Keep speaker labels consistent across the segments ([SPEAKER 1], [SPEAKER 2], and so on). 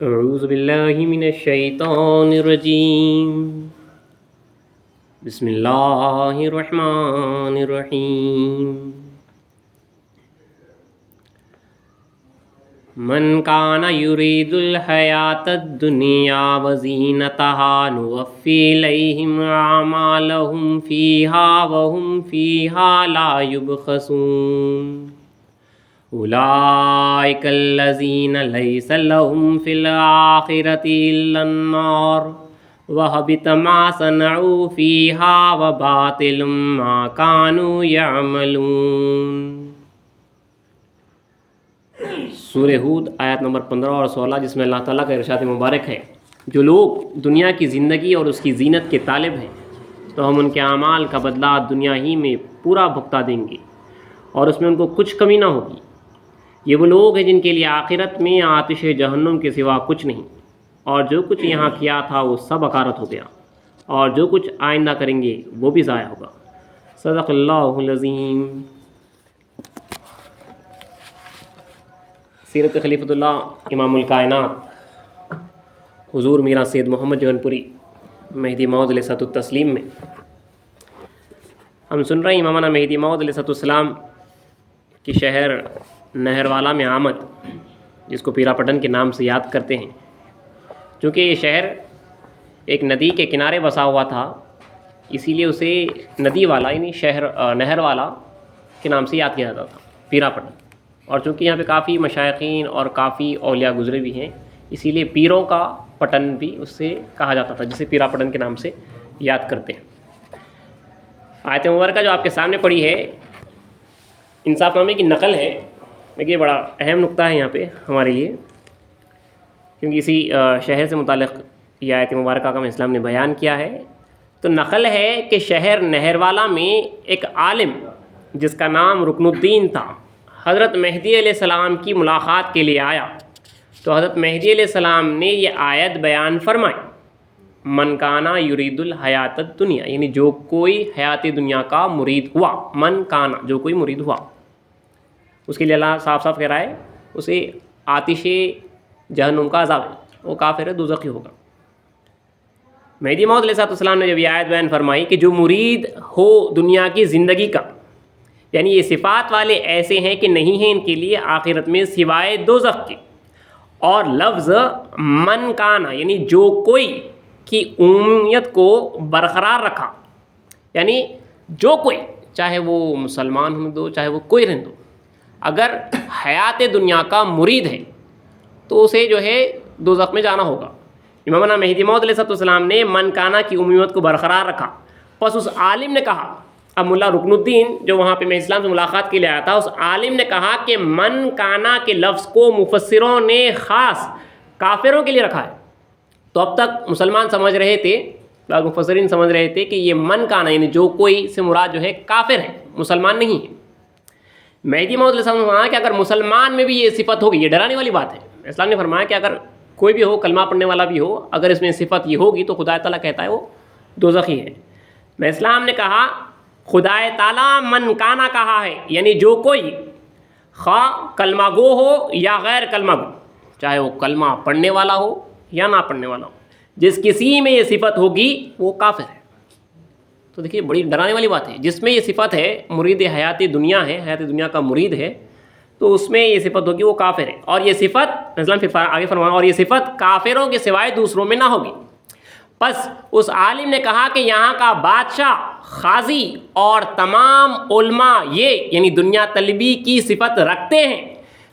[SPEAKER 1] اعوذ باللہ من الشیطان الرجیم بسم اللہ الرحمن الرحیم من کان یرید الحیاۃ الدنیا وزینتہا نوفی الیہم اعمالہم فیہا وہم فیہا لا یبخسون اولئک الذین لیس لہم فی الآخرۃ الا النار وحبط ما صنعوا فیہا وباطل ما کانوا یعملون۔ سورہ ہود آیت نمبر 15 اور 16، جس میں اللہ تعالیٰ کا ارشاد مبارک ہے، جو لوگ دنیا کی زندگی اور اس کی زینت کے طالب ہیں تو ہم ان کے اعمال کا بدلہ دنیا ہی میں پورا بھگتا دیں گے اور اس میں ان کو کچھ کمی نہ ہوگی۔ یہ وہ لوگ ہیں جن کے لیے آخرت میں آتش جہنم کے سوا کچھ نہیں، اور جو کچھ یہاں کیا تھا وہ سب اکارت ہو گیا، اور جو کچھ آئندہ کریں گے وہ بھی ضائع ہوگا۔ صدق اللہ العظیم۔ سیرت خلیفۃ اللہ امام الکائنات حضور میرا سید محمد جون پوری مہدی موعود علیہ التسلیم میں ہم سن رہے ہیں امامنا مہدی موعود علیہ السلام کی شہر نہر والا میں آمد، جس کو پیرا پٹن کے نام سے یاد کرتے ہیں، چونکہ یہ شہر ایک ندی کے کنارے بسا ہوا تھا، اسی لیے اسے ندی والا یعنی شہر نہر والا کے نام سے یاد کیا جاتا تھا، پیرا پٹن۔ اور چونکہ یہاں پہ کافی مشائخین اور کافی اولیاء گزرے بھی ہیں، اسی لیے پیروں کا پٹن بھی اس سے کہا جاتا تھا، جسے پیرا پٹن کے نام سے یاد کرتے ہیں۔ آیت مبارکہ جو آپ کے سامنے پڑھی ہے، انصاف نامے کی نقل ہے، لیکن یہ بڑا اہم نقطہ ہے یہاں پہ ہمارے لیے، کیونکہ اسی شہر سے متعلق یہ آیت مبارکہ کا اسلام نے بیان کیا ہے۔ تو نقل ہے کہ شہر نہر والا میں ایک عالم جس کا نام رکن الدین تھا، حضرت مہدی علیہ السلام کی ملاقات کے لیے آیا، تو حضرت مہدی علیہ السلام نے یہ آیت بیان فرمائی، من کانا یرید الحیات الدنیا، یعنی جو کوئی حیات دنیا کا مرید ہوا، من کانا جو کوئی مرید ہوا، اس کے لیے اللہ صاف صاف کہہ رہا ہے اسے آتش جہنم کا عذاب ہے، وہ کافر ہے، دوزخی ہوگا۔ مہدی موعود علیہ السلام نے جب یہ آیت بیان فرمائی کہ جو مرید ہو دنیا کی زندگی کا، یعنی یہ صفات والے ایسے ہیں کہ نہیں ہیں ان کے لیے آخرت میں سوائے دوزخ کے، اور لفظ من کانا یعنی جو کوئی کی عمومیت کو برقرار رکھا، یعنی جو کوئی، چاہے وہ مسلمان ہوں دو، چاہے وہ کوئی رہن دو، اگر حیات دنیا کا مرید ہے تو اسے جو ہے دوزخ میں جانا ہوگا۔ امامنا مہدی موعود علیہ السلام نے من کانا کی عمومیت کو برقرار رکھا، پس اس عالم نے کہا، اب ملا رکن الدین جو وہاں پہ میں اسلام سے ملاقات کے لیے آیا تھا، اس عالم نے کہا کہ من کانا کے لفظ کو مفسروں نے خاص کافروں کے لیے رکھا ہے۔ تو اب تک مسلمان سمجھ رہے تھے، بعض مفسرین سمجھ رہے تھے کہ یہ من کانا یعنی جو کوئی سے مراد جو ہے کافر ہے، مسلمان نہیں ہے۔ مہدی موعود علیہ السلام نے فرمایا کہ اگر مسلمان میں بھی یہ صفت ہوگی، یہ ڈرانے والی بات ہے، اسلام نے فرمایا کہ اگر کوئی بھی ہو، کلمہ پڑھنے والا بھی ہو، اگر اس میں صفت یہ ہوگی تو خدا تعالیٰ کہتا ہے وہ دوزخی ہے۔ میں اسلام نے کہا خدا تعالیٰ من کانا کہا ہے، یعنی جو کوئی خواہ کلمہ گو ہو یا غیر کلمہ گو، چاہے وہ کلمہ پڑھنے والا ہو یا نہ پڑھنے والا ہو، جس کسی میں یہ صفت ہوگی وہ کافر ہے۔ تو دیکھیے بڑی ڈرانے والی بات ہے، جس میں یہ صفت ہے، مرید حیات دنیا ہے، حیات دنیا کا مرید ہے، تو اس میں یہ صفت ہوگی وہ کافر ہے، اور یہ صفت اسلام پھر آگے فرمایا، اور یہ صفت کافروں کے سوائے دوسروں میں نہ ہوگی۔ پس اس عالم نے کہا کہ یہاں کا بادشاہ، قاضی اور تمام علماء یہ یعنی دنیا طلبی کی صفت رکھتے ہیں۔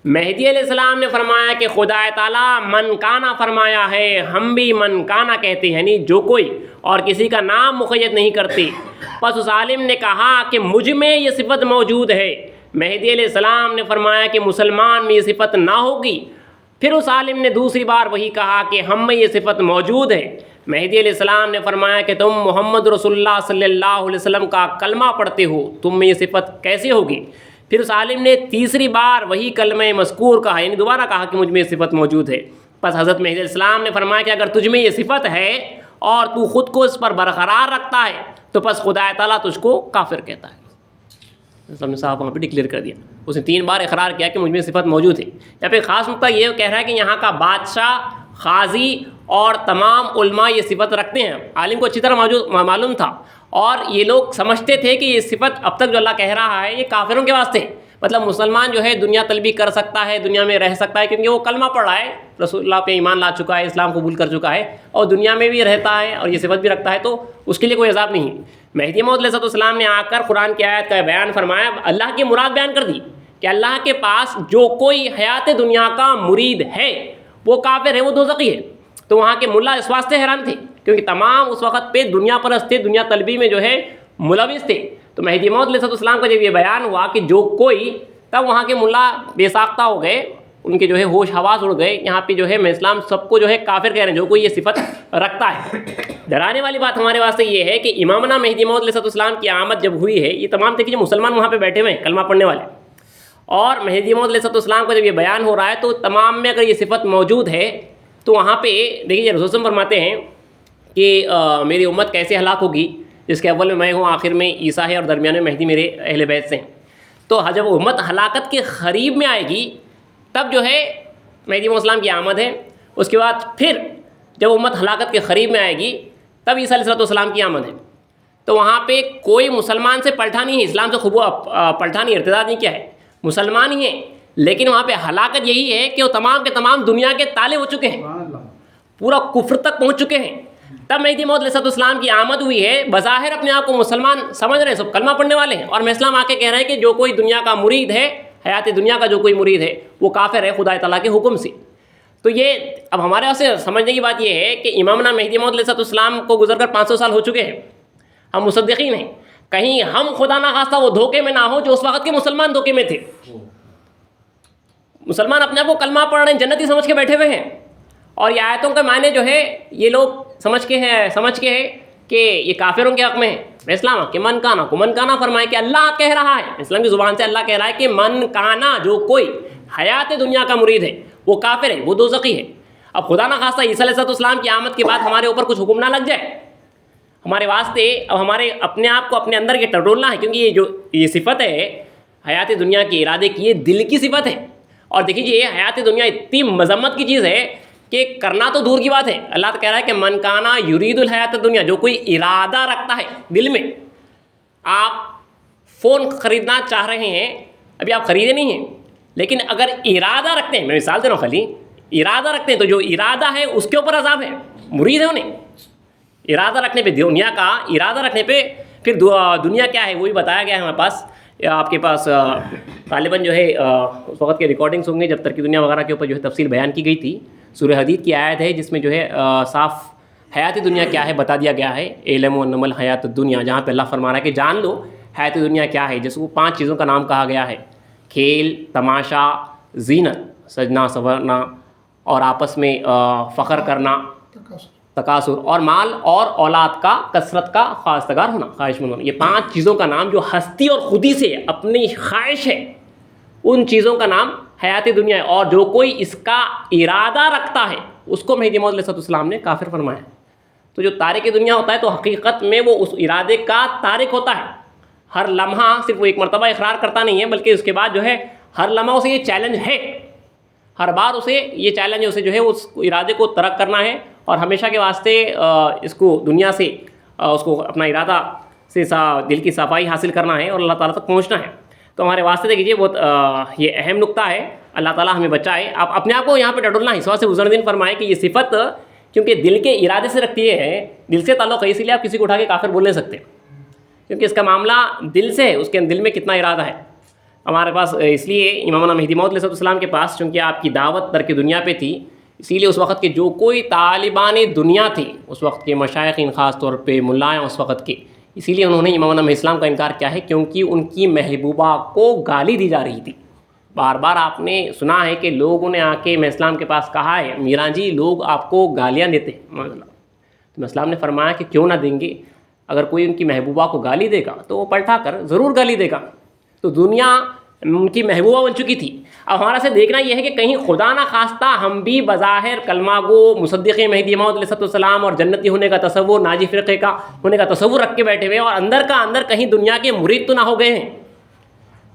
[SPEAKER 1] مہدی علیہ السلام نے فرمایا کہ خدا تعالیٰ من کانا فرمایا ہے، ہم بھی من کانا کہتے ہیں، یعنی جو کوئی، اور کسی کا نام مقید نہیں کرتے۔ پس اس عالم نے کہا کہ مجھ میں یہ صفت موجود ہے۔ مہدی علیہ السلام نے فرمایا کہ مسلمان میں یہ صفت نہ ہوگی۔ پھر اس عالم نے دوسری بار وہی کہا کہ ہم میں یہ صفت موجود ہے۔ مہدی علیہ السلام نے فرمایا کہ تم محمد رسول اللہ صلی اللہ علیہ وسلم کا کلمہ پڑھتے ہو، تم میں یہ صفت کیسے ہوگی؟ پھر اس عالم نے تیسری بار وہی کلمہ مذکور کہا، یعنی دوبارہ کہا کہ مجھ میں یہ صفت موجود ہے۔ پس حضرت مہدی علیہ السلام نے فرمایا کہ اگر تجھ میں یہ صفت ہے اور تو خود کو اس پر برقرار رکھتا ہے تو پس خدا تعالیٰ تجھ کو کافر کہتا ہے۔ ہم نے صاحب وہاں پہ ڈکلیئر کر دیا، اس نے 3 بار اقرار کیا کہ مجھ میں صفت موجود ہے۔ یہاں پہ خاص نقطہ یہ کہہ رہا ہے کہ یہاں کا بادشاہ، قاضی اور تمام علماء یہ صفت رکھتے ہیں. عالم کو اچھی طرح معلوم تھا اور یہ لوگ سمجھتے تھے کہ یہ صفت اب تک جو اللہ کہہ رہا ہے یہ کافروں کے واسطے ہے. مطلب مسلمان جو ہے دنیا طلبی کر سکتا ہے, دنیا میں رہ سکتا ہے, کیونکہ وہ کلمہ پڑھ رہا ہے, رسول اللہ پہ ایمان لا چکا ہے, اسلام قبول کر چکا ہے اور دنیا میں بھی رہتا ہے اور یہ صفت بھی رکھتا ہے, تو اس کے لیے کوئی عذاب نہیں. مہدی موعود علیہ السلام نے آ کر قرآن کی آیت کا بیان فرمایا, اللہ کی مراد بیان کر دی کہ اللہ کے پاس جو کوئی حیات دنیا کا مرید ہے وہ کافر ہے, وہ دوزخی ہے. تو وہاں کے ملا اس واسطے حیران تھے کیونکہ تمام اس وقت پہ دنیا پرست تھے, دنیا طلبی میں جو ہے ملوث تھے. تو مہدی موعود علیہ السلام کا جب یہ بیان ہوا کہ جو کوئی, تب وہاں کے ملا بے ساختہ ہو گئے, ان کے جو ہے ہوش حواس اڑ گئے. یہاں پہ جو ہے میں اسلام سب کو جو ہے کافر کہہ رہے ہیں جو کوئی یہ صفت رکھتا ہے. ڈرانے والی بات ہمارے واسطے یہ ہے کہ امامنا مہدی موعود علیہ السلام کی آمد جب ہوئی ہے, یہ تمام تھے کہ جو مسلمان وہاں پہ بیٹھے ہوئے ہیں کلمہ پڑھنے والے, اور مہدی موعود علیہ السلام کا جب یہ بیان ہو رہا ہے تو تمام میں اگر یہ صفت موجود ہے تو وہاں پہ دیکھیے رسول فرماتے ہیں کہ میری امت کیسے ہلاک ہوگی, جس کے اول میں ہوں, آخر میں عیسیٰ ہے اور درمیان میں مہدی میرے اہل بیت سے ہیں. تو جب امت ہلاکت کے قریب میں آئے گی تب جو ہے مہدی موعود السلام کی آمد ہے. اس کے بعد پھر جب امت ہلاکت کے قریب میں آئے گی تب عیسیٰ علیہ السلام کی آمد ہے. تو وہاں پہ کوئی مسلمان سے پلٹا نہیں ہے, اسلام سے خوب پلٹا نہیں, ارتداد نہیں کیا ہے, مسلمان ہی ہیں. لیکن وہاں پہ ہلاکت یہی ہے کہ وہ تمام کے تمام دنیا کے تالے ہو چکے ہیں, پورا کفر تک پہنچ چکے ہیں. تب مہدی موعود علیہ السلام کی آمد ہوئی ہے. بظاہر اپنے آپ کو مسلمان سمجھ رہے ہیں, سب کلمہ پڑھنے والے ہیں, اور میں اسلام آ کے کہہ رہے ہیں کہ جو کوئی دنیا کا مرید ہے, حیات دنیا کا جو کوئی مرید ہے وہ کافر ہے خدا تعالیٰ کے حکم سے. تو یہ اب ہمارے واسطے سمجھنے کی بات یہ ہے کہ امامنا مہدی موعود علیہ السلام کو گزر کر 500 سال ہو چکے ہیں. ہم مصدقین ہیں, کہیں ہم خدا نہ خواستہ وہ دھوکے میں نہ ہو جو اس وقت کے مسلمان دھوکے میں تھے. مسلمان اپنے آپ کو کلمہ پڑھ رہے ہیں, جنتی سمجھ کے بیٹھے ہوئے ہیں, اور یہ آیتوں کا معنی جو ہے یہ لوگ سمجھ کے ہیں کہ یہ کافروں کے حق میں ہے. اسلام کہ من کانا فرمائے کہ اللہ کہہ رہا ہے, اسلام کی زبان سے اللہ کہہ رہا ہے کہ من کانا, جو کوئی حیات دنیا کا مرید ہے وہ کافر ہے, وہ دوزخی ہے. اب خدا نہ خواستہ عیسیٰ علیہ السلام کی آمد کے بعد ہمارے اوپر کچھ حکم نہ لگ جائے ہمارے واسطے. اب ہمارے اپنے آپ کو اپنے اندر کے ٹٹولنا ہے, کیونکہ یہ صفت ہے حیات دنیا کے ارادے کی, یہ دل کی صفت ہے. اور دیکھیے یہ حیات دنیا اتنی مذمت کی چیز ہے کہ کرنا تو دور کی بات ہے. اللہ تو کہہ رہا ہے کہ من کانا یرید الحیات دنیا, جو کوئی ارادہ رکھتا ہے دل میں. آپ فون خریدنا چاہ رہے ہیں, ابھی آپ خریدے نہیں ہیں, لیکن اگر ارادہ رکھتے ہیں, میں مثال دے رہا ہوں خالی, ارادہ رکھتے ہیں تو جو ارادہ ہے اس کے اوپر عذاب ہے. مرید ہے انہیں ارادہ رکھنے پہ, دنیا کا ارادہ رکھنے پہ. پھر دنیا کیا ہے وہی بتایا گیا ہے ہمارے پاس. آپ کے پاس غالباً جو ہے اس وقت کے ریکارڈنگس ہوں گے جب ترقی دنیا وغیرہ کے اوپر جو ہے تفصیل بیان کی گئی تھی. سورہ حدید کی آیت ہے جس میں جو ہے صاف حیات دنیا کیا ہے بتا دیا گیا ہے. اعلموا انما الحیات الدنیا, جہاں پہ اللہ فرما رہا ہے کہ جان لو حیات دنیا کیا ہے, جس کو 5 چیزوں کا نام کہا گیا ہے: کھیل, تماشا, زینت, سجنا سنورنا, اور آپس میں فخر کرنا, تکاثر, اور مال اور اولاد کا کثرت کا خواستگار ہونا, خواہش مند ہونا. یہ 5 چیزوں کا نام جو ہستی اور خودی سے اپنی خواہش ہے, ان چیزوں کا نام حیات دنیا ہے. اور جو کوئی اس کا ارادہ رکھتا ہے اس کو مہدی موعود علیہ السلام نے کافر فرمایا. تو جو تارک دنیا ہوتا ہے تو حقیقت میں وہ اس ارادے کا تارک ہوتا ہے. ہر لمحہ صرف وہ ایک مرتبہ اقرار کرتا نہیں ہے, بلکہ اس کے بعد جو ہے ہر لمحہ اسے یہ چیلنج ہے, ہر بار اسے یہ چیلنج ہے, اسے جو ہے اس ارادے کو ترک کرنا ہے اور ہمیشہ کے واسطے اس کو دنیا سے اس کو اپنا ارادہ سے دل کی صفائی حاصل کرنا ہے اور اللہ تعالیٰ تک پہنچنا ہے. تو ہمارے واسطے دیکھیے بہت یہ اہم نقطہ ہے. اللہ تعالیٰ ہمیں بچائے. آپ اپنے آپ کو یہاں پہ ڈٹولنا ہے, اس واسطے حضور دین فرمائے کہ یہ صفت کیونکہ دل کے ارادے سے رکھتی ہے, دل سے تعلق ہے, اسی لیے آپ کسی کو اٹھا کے کافر بول نہیں سکتے, کیونکہ اس کا معاملہ دل سے ہے, اس کے دل میں کتنا ارادہ ہے. ہمارے پاس اس لیے امامنا مہدی موعود علیہ السلام کے پاس چونکہ آپ کی دعوت ترک دنیا پہ تھی, اسی لیے اس وقت کے جو کوئی طالبان دنیا تھے, اس وقت کے مشائخین خاص طور پہ ملائیں اس وقت کے, اسی لیے انہوں نے امامنا مہدی اسلام کا انکار کیا ہے, کیونکہ ان کی محبوبہ کو گالی دی جا رہی تھی. بار بار آپ نے سنا ہے کہ لوگوں نے آ کے میں اسلام کے پاس کہا ہے, میران جی لوگ آپ کو گالیاں دیتے ہیں. تو اسلام نے فرمایا کہ کیوں نہ دیں گے, اگر کوئی ان کی محبوبہ کو گالی دے گا تو وہ پلٹا کر ضرور گالی دے گا. تو دنیا ان کی محبوبہ بن چکی تھی. اب ہمارا سے دیکھنا یہ ہے کہ کہیں خدا نہ خواستہ ہم بھی بظاہر کلمہ گو مصدق مہدی موعود علیہ السلام اور جنتی ہونے کا تصور, ناجی فرقے کا ہونے کا تصور رکھ کے بیٹھے ہوئے, اور اندر کا اندر کہیں دنیا کے مرید تو نہ ہو گئے ہیں.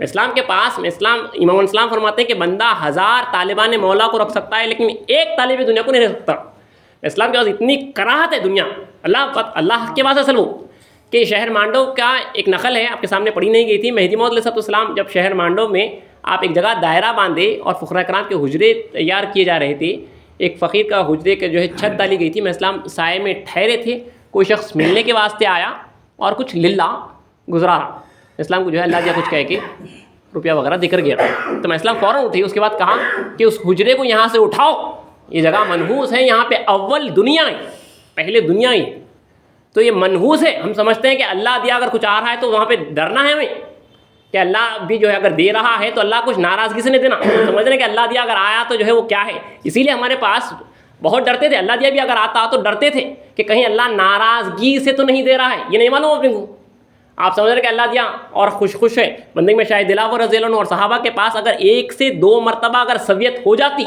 [SPEAKER 1] اسلام کے پاس امام الاسلام فرماتے ہیں کہ بندہ 1000 طالبان مولا کو رکھ سکتا ہے لیکن ایک طالب دنیا کو نہیں رکھ سکتا. اسلام کے پاس اتنی کراہت ہے دنیا. اللہ کے پاس اصل وہ کہ شہر مانڈو کا ایک نقل ہے آپ کے سامنے پڑھی نہیں گئی تھی. مہدی موعود علیہ السلام جب شہر مانڈو میں آپ ایک جگہ دائرہ باندھے اور فقراء کرام کے حجرے تیار کیے جا رہے تھے. ایک فقیر کا حجرے کے جو ہے چھت ڈالی گئی تھی. میں اسلام سائے میں ٹھہرے تھے. کوئی شخص ملنے کے واسطے آیا اور کچھ للہ گزرا رہا. اسلام کو جو ہے اللہ دیا کچھ کہہ کے روپیہ وغیرہ دے کر گیا. تو میں اسلام فوراً اٹھی. اس کے بعد کہا کہ اس حجرے کو یہاں سے اٹھاؤ, یہ جگہ منحوس ہے, یہاں پہ اول دنیا ہے, پہلے دنیا ہی. تو یہ منحوس ہے. ہم سمجھتے ہیں کہ اللہ دیا اگر کچھ آ رہا ہے تو وہاں پہ ڈرنا ہے ہمیں کہ اللہ بھی جو ہے اگر دے رہا ہے تو اللہ کچھ ناراضگی سے نہیں دینا. سمجھ رہے ہیں کہ اللہ دیا اگر آیا تو جو ہے وہ کیا ہے. اسی لیے ہمارے پاس بہت ڈرتے تھے. اللہ دیا بھی اگر آتا تو ڈرتے تھے کہ کہیں اللہ ناراضگی سے تو نہیں دے رہا ہے. یہ نہیں معلوم اپنے کو. آپ سمجھ رہے کہ اللہ دیا اور خوش ہے. بندے میں شاید دلاور رضی اللہ عنہ اور صحابہ کے پاس اگر 1 سے 2 مرتبہ اگر سویت ہو جاتی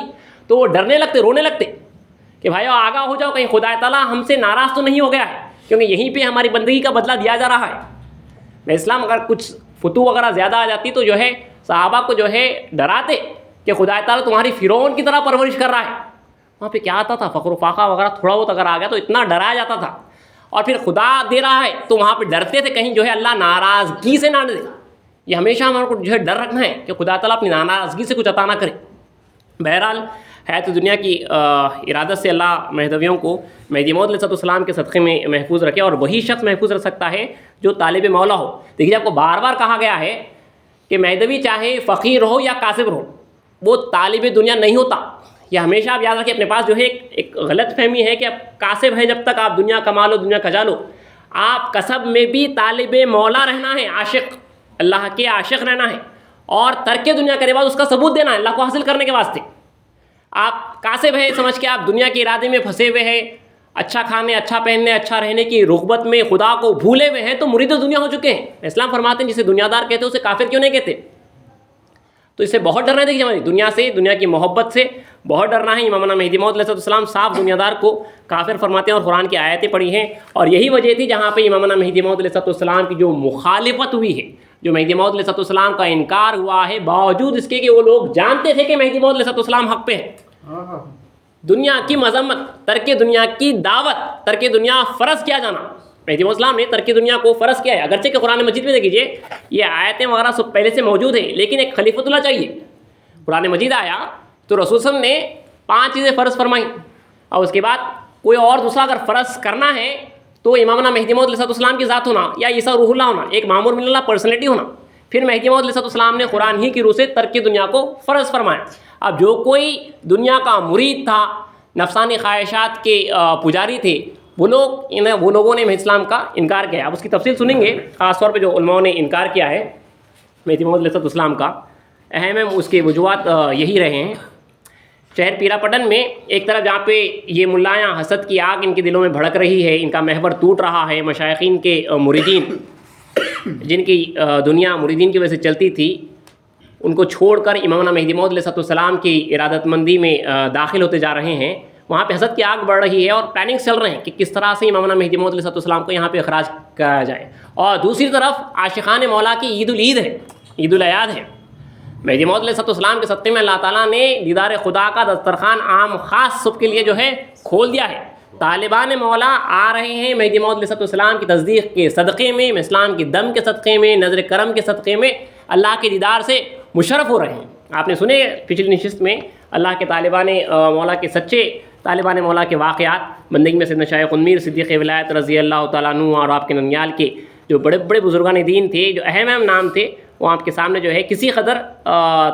[SPEAKER 1] تو وہ ڈرنے لگتے, رونے لگتے کہ بھائیو آگاہ ہو جاؤ, کہیں خدا تعالیٰ ہم سے ناراض تو نہیں ہو گیا ہے, کیونکہ یہیں پہ ہماری بندگی کا بدلہ دیا جا رہا ہے. میں اسلام اگر کچھ فتو وغیرہ زیادہ آ جاتی تو جو ہے صحابہ کو جو ہے ڈراتے کہ خدا تعالیٰ تمہاری فرعون کی طرح پرورش کر رہا ہے. وہاں پہ کیا آتا تھا, فقر و فاقہ وغیرہ تھوڑا بہت اگر آ گیا تو اتنا ڈرایا جاتا تھا. اور پھر خدا دے رہا ہے تو وہاں پہ ڈرتے تھے کہیں جو ہے اللہ ناراضگی سے نہ دے. یہ ہمیشہ ہمارے کو جو ہے ڈر رکھنا ہے کہ خدا تعالیٰ اپنی ناراضگی سے کچھ عطا نہ کرے. بہرحال حیات دنیا کی ارادت سے اللہ مہدویوں کو مہدی موعود علیہ السلام کے صدقے میں محفوظ رکھے, اور وہی شخص محفوظ رکھ سکتا ہے جو طالب مولا ہو. دیکھیے آپ کو بار بار کہا گیا ہے کہ مہدوی چاہے فقیر ہو یا کاسب ہو, وہ طالب دنیا نہیں ہوتا. یہ ہمیشہ آپ یاد رکھیں. اپنے پاس جو ہے ایک غلط فہمی ہے کہ آپ کاسب ہے جب تک آپ دنیا کما لو, دنیا کجا لو. آپ کسب میں بھی طالب مولا رہنا ہے, عاشق, اللہ کے عاشق رہنا ہے, اور ترک دنیا کے بعد اس کا ثبوت دینا ہے اللہ کو حاصل کرنے کے واسطے. آپ کاسب ہے سمجھ کے آپ دنیا کے ارادے میں پھنسے ہوئے ہیں, اچھا کھانے, اچھا پہننے, اچھا رہنے کی رغبت میں خدا کو بھولے ہوئے ہیں, تو مرید دنیا ہو چکے ہیں. اسلام فرماتے ہیں جسے دنیا دار کہتے ہیں اسے کافر کیوں نہیں کہتے. تو اس سے بہت ڈرنا ہے. دیکھیے ہماری دنیا سے, دنیا کی محبت سے بہت ڈرنا ہے. امامنا مہدی موعود علیہ السلام صاف دنیا دار کو کافر فرماتے ہیں, اور قرآن کی آیتیں پڑھی ہیں. اور یہی وجہ تھی جہاں پہ امامنا مہدی موعود علیہ السلام کی جو مخالفت ہوئی ہے, جو مہدی موعود علیہ السلام کا انکار ہوا ہے, باوجود اس کے کہ وہ لوگ جانتے تھے کہ مہدی موعود علیہ السلام حق پہ ہے. دنیا کی مذمت, ترک دنیا کی دعوت, ترک دنیا فرض کیا جانا, مہدی موعود السلام نے ترک دنیا کو فرض کیا ہے. اگرچہ کہ قرآن مجید میں دیکھیے یہ آیتیں وغیرہ سب پہلے سے موجود ہیں, لیکن ایک خلیفۃ اللہ چاہیے. قرآن مجید آیا تو رسول صلی اللہ علیہ وسلم نے 5 چیزیں فرض فرمائیں, اور اس کے بعد کوئی اور دوسرا اگر فرض کرنا ہے تو امامنا مہدی موعود علیہ السلام کی ذات ہونا, یا عیسیٰ روح اللہ ہونا, ایک مامور من اللہ پرسنلٹی ہونا. پھر مہدی موعود علیہ السلام نے قرآن ہی کی روح سے ترک دنیا کو فرض فرمایا. اب جو کوئی دنیا کا مرید تھا, نفسانی خواہشات کے پجاری تھے, وہ لوگوں نے اسلام کا انکار کیا. اب اس کی تفصیل سنیں گے, خاص طور پہ جو علماء نے انکار کیا ہے مہدی موعود علیہ السلام کا. اہم اس کے وجوہات یہی رہے ہیں. شہر پیرا پٹن میں ایک طرف جہاں پہ یہ ملایاں حسد کی آگ ان کے دلوں میں بھڑک رہی ہے, ان کا محور ٹوٹ رہا ہے, مشائخین کے مریدین جن کی دنیا مریدین کی وجہ سے چلتی تھی ان کو چھوڑ کر امامنا مہدی موعود علیہ السلام کی ارادت مندی میں داخل ہوتے جا رہے ہیں. وہاں پہ حسد کی آگ بڑھ رہی ہے اور پلاننگ چل رہے ہیں کہ کس طرح سے امامنا مہدی موعود علیہ السلام کو یہاں پہ اخراج کرایا جائے. اور دوسری طرف عاشقان مولا کی عید ہے, عید الیاد ہے. مہدی موعود علیہ السلام کے صدقے میں اللہ تعالیٰ نے دیدار خدا کا دسترخوان عام خاص سب کے لیے جو ہے کھول دیا ہے. طالبان مولا آ رہے ہیں مہدی موعود علیہ السلام کی تصدیق کے صدقے میں, اسلام کی دم کے صدقے میں, نظر کرم کے صدقے میں اللہ کے دیدار سے مشرف ہو رہے ہیں. آپ نے سنے پچھلی نشست میں اللہ کے طالبان مولا کے سچے طالبان مولا کے واقعات, بندگی میں سیدنا شیخ میر صدیق ولایت رضی اللہ تعالیٰ عنہ اور آپ کے ننیال کے جو بڑے بڑے بزرگان دین تھے, جو اہم نام تھے, وہ آپ کے سامنے جو ہے کسی قدر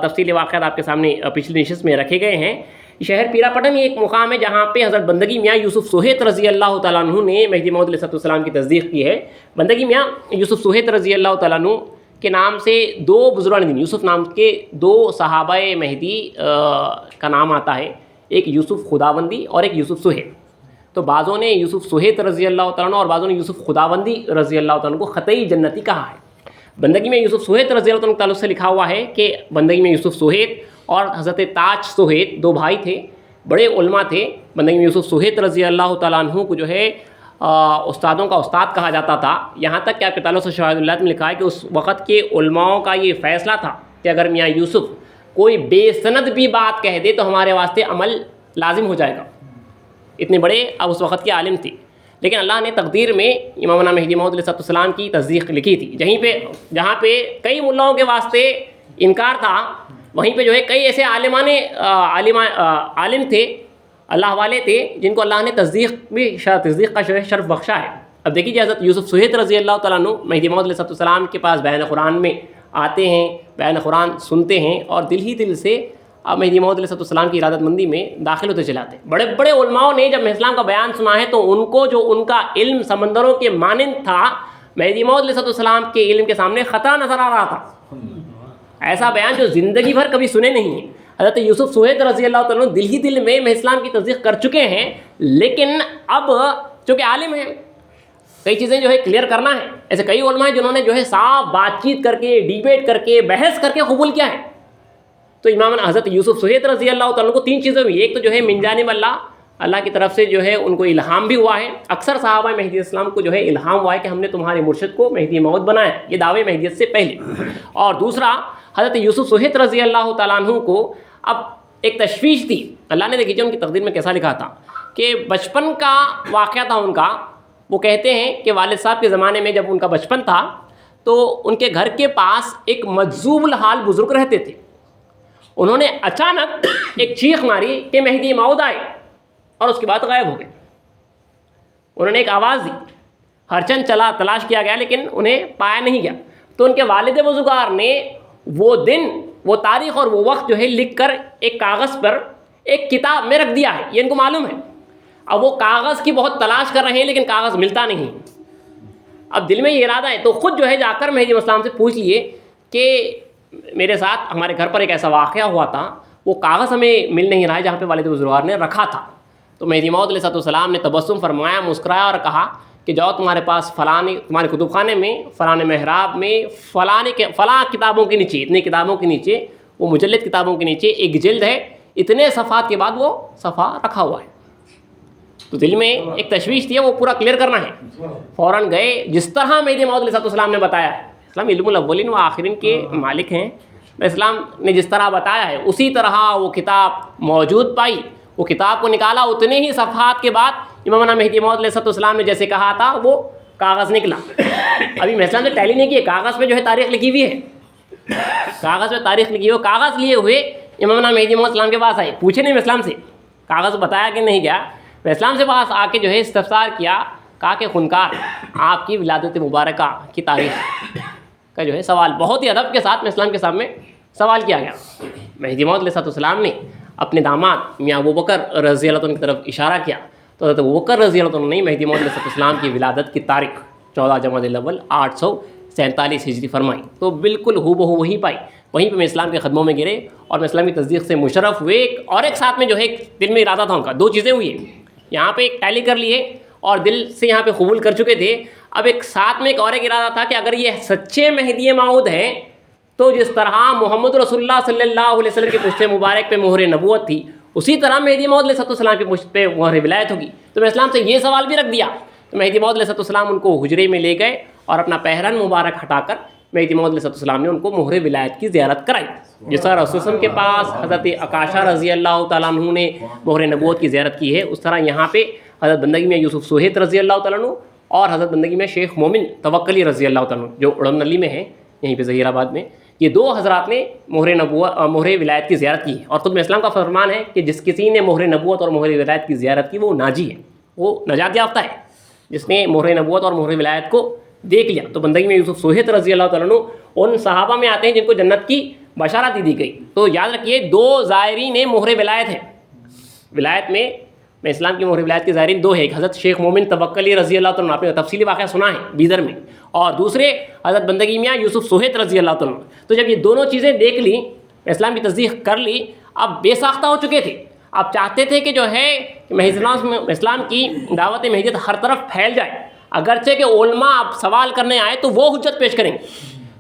[SPEAKER 1] تفصیلی واقعات آپ کے سامنے پچھلی نشست میں رکھے گئے ہیں. شہر پیرا پٹن یہ ایک مقام ہے جہاں پہ حضرت بندگی میاں یوسف سوہیت رضی اللہ تعالیٰ عنہ نے مہدی موعود علیہ السلام کی تصدیق کی ہے. بندگی میاں یوسف سوہیت رضی اللہ تعالیٰ عنہ کے نام سے 2 بزرگان دین, یوسف نام کے 2 صحابہ مہدی کا نام آتا ہے, ایک یوسف خداوندی اور ایک یوسف سوہیت. تو بعضوں نے یوسف سوہیت رضی اللہ تعالیٰ عنہ اور بعضوں نے یوسف خداوندی رضی اللہ تعالیٰ عنہ کو خطئی جنتی کہا ہے. بندگی میں یوسف سوہیت رضی اللہ عنہ کے تعلق سے لکھا ہوا ہے کہ بندگی میں یوسف سوہیت اور حضرت تاج سوہیت 2 بھائی تھے, بڑے علماء تھے. بندگی میں یوسف سوہیت رضی اللہ تعالیٰ عنہ کو جو ہے استادوں کا استاد کہا جاتا تھا، یہاں تک کہ آپ کے تعلق سے شواہد اللہ میں لکھا ہے کہ اس وقت کے علماؤں کا یہ فیصلہ تھا کہ اگر میاں یوسف کوئی بے سند بھی بات کہہ دے تو ہمارے واسطے عمل لازم ہو جائے گا. اتنے بڑے اب اس وقت کے عالم تھے، لیکن اللہ نے تقدیر میں امامنا مہدی موعود علیہ السلام کی تصدیق لکھی تھی. جہاں پہ کئی ملاؤں کے واسطے انکار تھا، وہیں پہ جو ہے کئی ایسے عالم تھے، اللہ والے تھے، جن کو اللہ نے تصدیق کا شرف بخشا ہے. اب دیکھیے حضرت یوسف سہیت رضی اللہ تعالیٰ عنہ مہدی موعود علیہ السلام کے پاس بیان قرآن میں آتے ہیں، بیان قرآن سنتے ہیں، اور دل ہی دل سے اب مہدی موعود علیہ السلام کی ارادت مندی میں داخل ہوتے چلاتے ہیں. بڑے بڑے علماؤں نے جب اسلام کا بیان سنا ہے تو ان کو جو ان کا علم سمندروں کے مانند تھا، مہدی موعود علیہ السلام کے علم کے سامنے خطرہ نظر آ رہا تھا. ایسا بیان جو زندگی بھر کبھی سنے نہیں ہیں. حضرت یوسف سہیت رضی اللہ تعالیٰ عنہ دل ہی دل میں اسلام کی تصدیق کر چکے ہیں، لیکن اب چونکہ عالم ہیں، کئی چیزیں جو ہے کلیئر کرنا ہے. ایسے کئی علماء ہیں جنہوں نے جو ہے صاف بات چیت کر کے، ڈیبیٹ کر کے، بحث کر کے قبول کیا ہے. تو امام حضرت یوسف سہیت رضی اللہ تعالیٰ کو 3 چیزیں ہوئی. ایک تو جو ہے من جانب اللہ کی طرف سے جو ہے ان کو الہام بھی ہوا ہے. اکثر صحابہ مہدی اسلام کو جو ہے الہام ہوا ہے کہ ہم نے تمہارے مرشد کو مہدی موعود بنایا، یہ دعوے مہدیت سے پہلے. اور دوسرا، حضرت یوسف سہیت رضی اللہ تعالیٰ عنہ کو اب ایک تشویش تھی. اللہ نے دیکھیے ان کی تقدیر میں کیسا لکھا تھا کہ بچپن کا واقعہ تھا ان کا. وہ کہتے ہیں کہ والد صاحب کے زمانے میں جب ان کا بچپن تھا تو ان کے گھر کے پاس ایک مجذوب الحال بزرگ رہتے تھے. انہوں نے اچانک ایک چیخ ماری کہ مہدی موعود آئے، اور اس کے بعد غائب ہو گئے. انہوں نے ایک آواز دی، ہر چند تلاش کیا گیا لیکن انہیں پایا نہیں گیا. تو ان کے والد بزرگوار نے وہ دن، وہ تاریخ اور وہ وقت جو ہے لکھ کر ایک کاغذ پر ایک کتاب میں رکھ دیا ہے، یہ ان کو معلوم ہے. اب وہ کاغذ کی بہت تلاش کر رہے ہیں لیکن کاغذ ملتا نہیں. اب دل میں یہ ارادہ ہے تو خود جو ہے جا کر مہدی اسلام سے پوچھ لیے کہ میرے ساتھ ہمارے گھر پر ایک ایسا واقعہ ہوا تھا، وہ کاغذ ہمیں مل نہیں رہا ہے جہاں پہ والد بزرگوار نے رکھا تھا. تو مہدی موعود علیہ السلام نے تبسم فرمایا، مسکرایا اور کہا کہ جاؤ تمہارے پاس تمہارے کتب خانے میں، فلاں محراب میں، فلاں کتابوں کے نیچے، اتنے کتابوں کے نیچے، وہ مجلد کتابوں کے نیچے ایک جلد ہے، اتنے صفحات کے بعد وہ صفحہ رکھا ہوا ہے. تو دل میں ایک تشویش تھی، وہ پورا کلیئر کرنا ہے. فوراً گئے، جس طرح مہدی موعود علیہ السلام نے بتایا. اسلام علم الاولین و آخرین کے مالک ہیں. اسلام نے جس طرح بتایا ہے اسی طرح وہ کتاب موجود پائی. وہ کتاب کو نکالا، اتنے ہی صفحات کے بعد امامنا مہدی موعود علیہ السلام نے جیسے کہا تھا وہ کاغذ نکلا. ابھی میں اسلام نے ٹیلی نہیں کی، کاغذ پہ جو ہے تاریخ لکھی ہوئی ہے، کاغذ پہ تاریخ لکھی ہوئی. کاغذ لیے ہوئے امامنا مہدی موعود اسلام کے پاس آئے، پوچھے نہیں اسلام سے، کاغذ بتایا کہ نہیں گیا. میں اسلام سے پاس آ کے جو ہے استفسار کیا، کہا کہ خنکار آپ کی ولادت مبارکہ کی تاریخ کا جو ہے سوال بہت ہی ادب کے ساتھ میں اسلام کے سامنے سوال کیا گیا. مہدی موعود علیہ السلام نے اپنے داماد میاں ابوبکر رضی اللہ عنہ کی طرف اشارہ کیا تو حضرت ابوبکر رضی اللہ عنہ نے مہدی موعود علیہ السلام کی ولادت کی تاریخ 14 جمادی الاول 847 ہجری فرمائی. تو بالکل ہو بہو وہی پائی. وہیں پہ میں اسلام کے قدموں میں گرے اور میں اسلام کی تصدیق سے مشرف ہوئے. ایک ساتھ میں جو ہے دل میں ارادہ تھا ان کا، 2 چیزیں ہوئی ہیں. یہاں پہ ایک ٹیلی کر لیے اور دل سے یہاں پہ قبول کر چکے تھے. اب ایک ساتھ میں ایک اور ایک ارادہ تھا کہ اگر یہ سچے مہدی موعود ہیں تو جس طرح محمد رسول اللہ صلی اللہ علیہ وسلم کی پشت مبارک پہ مہر نبوت تھی، اسی طرح مہدی موعود علیہ السلام کی پشت پہ مہر ولایت ہوگی. تو میں اسلام سے یہ سوال بھی رکھ دیا. تو مہدی موعود علیہ السلام ان کو حجرے میں لے گئے اور اپنا پہرن مبارک ہٹا کر مہدی موعود علیہ السلام نے ان کو مہر ولایت کی زیارت کرائی. جس طرح رسول وسلم کے پاس حضرت عکاشہ رضی اللہ تعالیٰ عنہ نے مہر نبوت کی زیارت کی ہے، اس طرح یہاں پہ حضرت بندگی میں یوسف سہیت رضی اللہ تعالیٰ عنہ اور حضرت بندگی میں شیخ مومن توکلی رضی اللہ تعالیٰ عنہ جو اڑن نلی میں ہیں، یہیں پہ ظہیر آباد میں، یہ 2 حضرات نے مہر ولایت کی زیارت کی ہے. اور خود میں اسلام کا فرمان ہے کہ جس کسی نے مہر نبوت اور مہر ولایت کی زیارت کی وہ ناجی ہے، وہ نجات یافتہ ہے، جس نے مہر نبوت اور مہر ولایت کو دیکھ لیا. تو بندگی میں یوسف سہیت رضی اللہ تعالیٰ عنہ ان صحابہ میں آتے ہیں جن کو جنت کی بشارت دی گئی. تو یاد رکھیے 2 زائرین مہر ولایت ہیں. ولایت میں اسلام کی مہر ولایت کے زائرین 2 ہیں، ایک حضرت شیخ مومن توکلی رضی اللہ عنہ، آپ نے تفصیلی واقعہ سنا ہے بیدر میں، اور دوسرے حضرت بندگی میاں یوسف سہیت رضی اللہ عنہ. تو جب یہ دونوں چیزیں دیکھ لی، اسلام کی تصدیق کر لی، اب بے ساختہ ہو چکے تھے. اب چاہتے تھے کہ جو ہے اسلام کی دعوت مہدیت ہر طرف پھیل جائے، اگرچہ کہ علماء اب سوال کرنے آئے تو وہ حجت پیش کریں گے.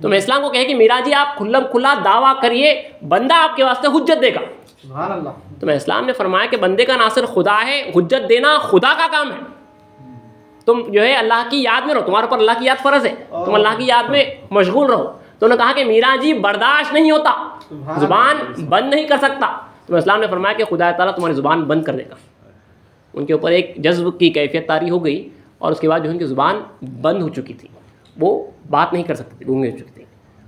[SPEAKER 1] تو میں اسلام کو کہے کہ میرا جی آپ کھلم کھلا دعویٰ کریے، بندہ آپ کے واسطے حجت دے گا.
[SPEAKER 2] سبحان اللہ.
[SPEAKER 1] تو میں اسلام نے فرمایا کہ بندے کا ناصر خدا ہے، حجت دینا خدا کا کام ہے. تم جو ہے اللہ کی یاد میں رہو، تمہارے اوپر اللہ کی یاد فرض ہے، تم اللہ کی یاد میں مشغول رہو۔ تو انہوں نے کہا کہ میرا جی برداشت نہیں ہوتا، زبان بند نہیں کر سکتا۔ تو اسلام نے فرمایا کہ خدا تعالیٰ تمہاری زبان بند کر دے گا۔ ان کے اوپر ایک جذب کی کیفیت طاری ہو گئی، اور اس کے بعد جو ان کی زبان بند ہو چکی تھی، وہ بات نہیں کر سکتے تھے، گونگے ہو چکے تھے،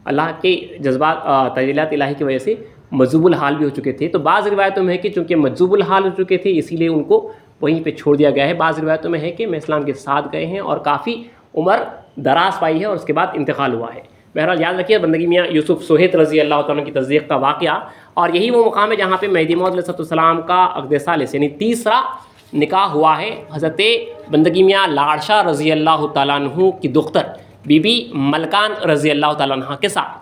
[SPEAKER 1] اللہ کے جذبات تجلیات الہی کی وجہ سے مجذوب الحال بھی ہو چکے تھے۔ تو بعض روایتوں میں ہے کہ چونکہ مجذوب الحال ہو چکے تھے اسی لیے ان کو وہیں پہ چھوڑ دیا گیا ہے۔ بعض روایتوں میں ہے کہ میں اسلام کے ساتھ گئے ہیں اور کافی عمر دراز پائی ہے اور اس کے بعد انتقال ہوا ہے۔ بہرحال یاد رکھیے بندگی میاں یوسف سوہیت رضی اللہ تعالیٰ کی تصدیق کا واقعہ، اور یہی وہ مقام ہے جہاں پہ مہدی موعود علیہ السلام کا عقد ثالث یعنی تیسرا نکاح ہوا ہے حضرت بندگی میاں لاڑشاہ رضی اللہ تعالیٰ عنہ کی دختر بی بی ملکان رضی اللہ تعالیٰ عنہ کے ساتھ۔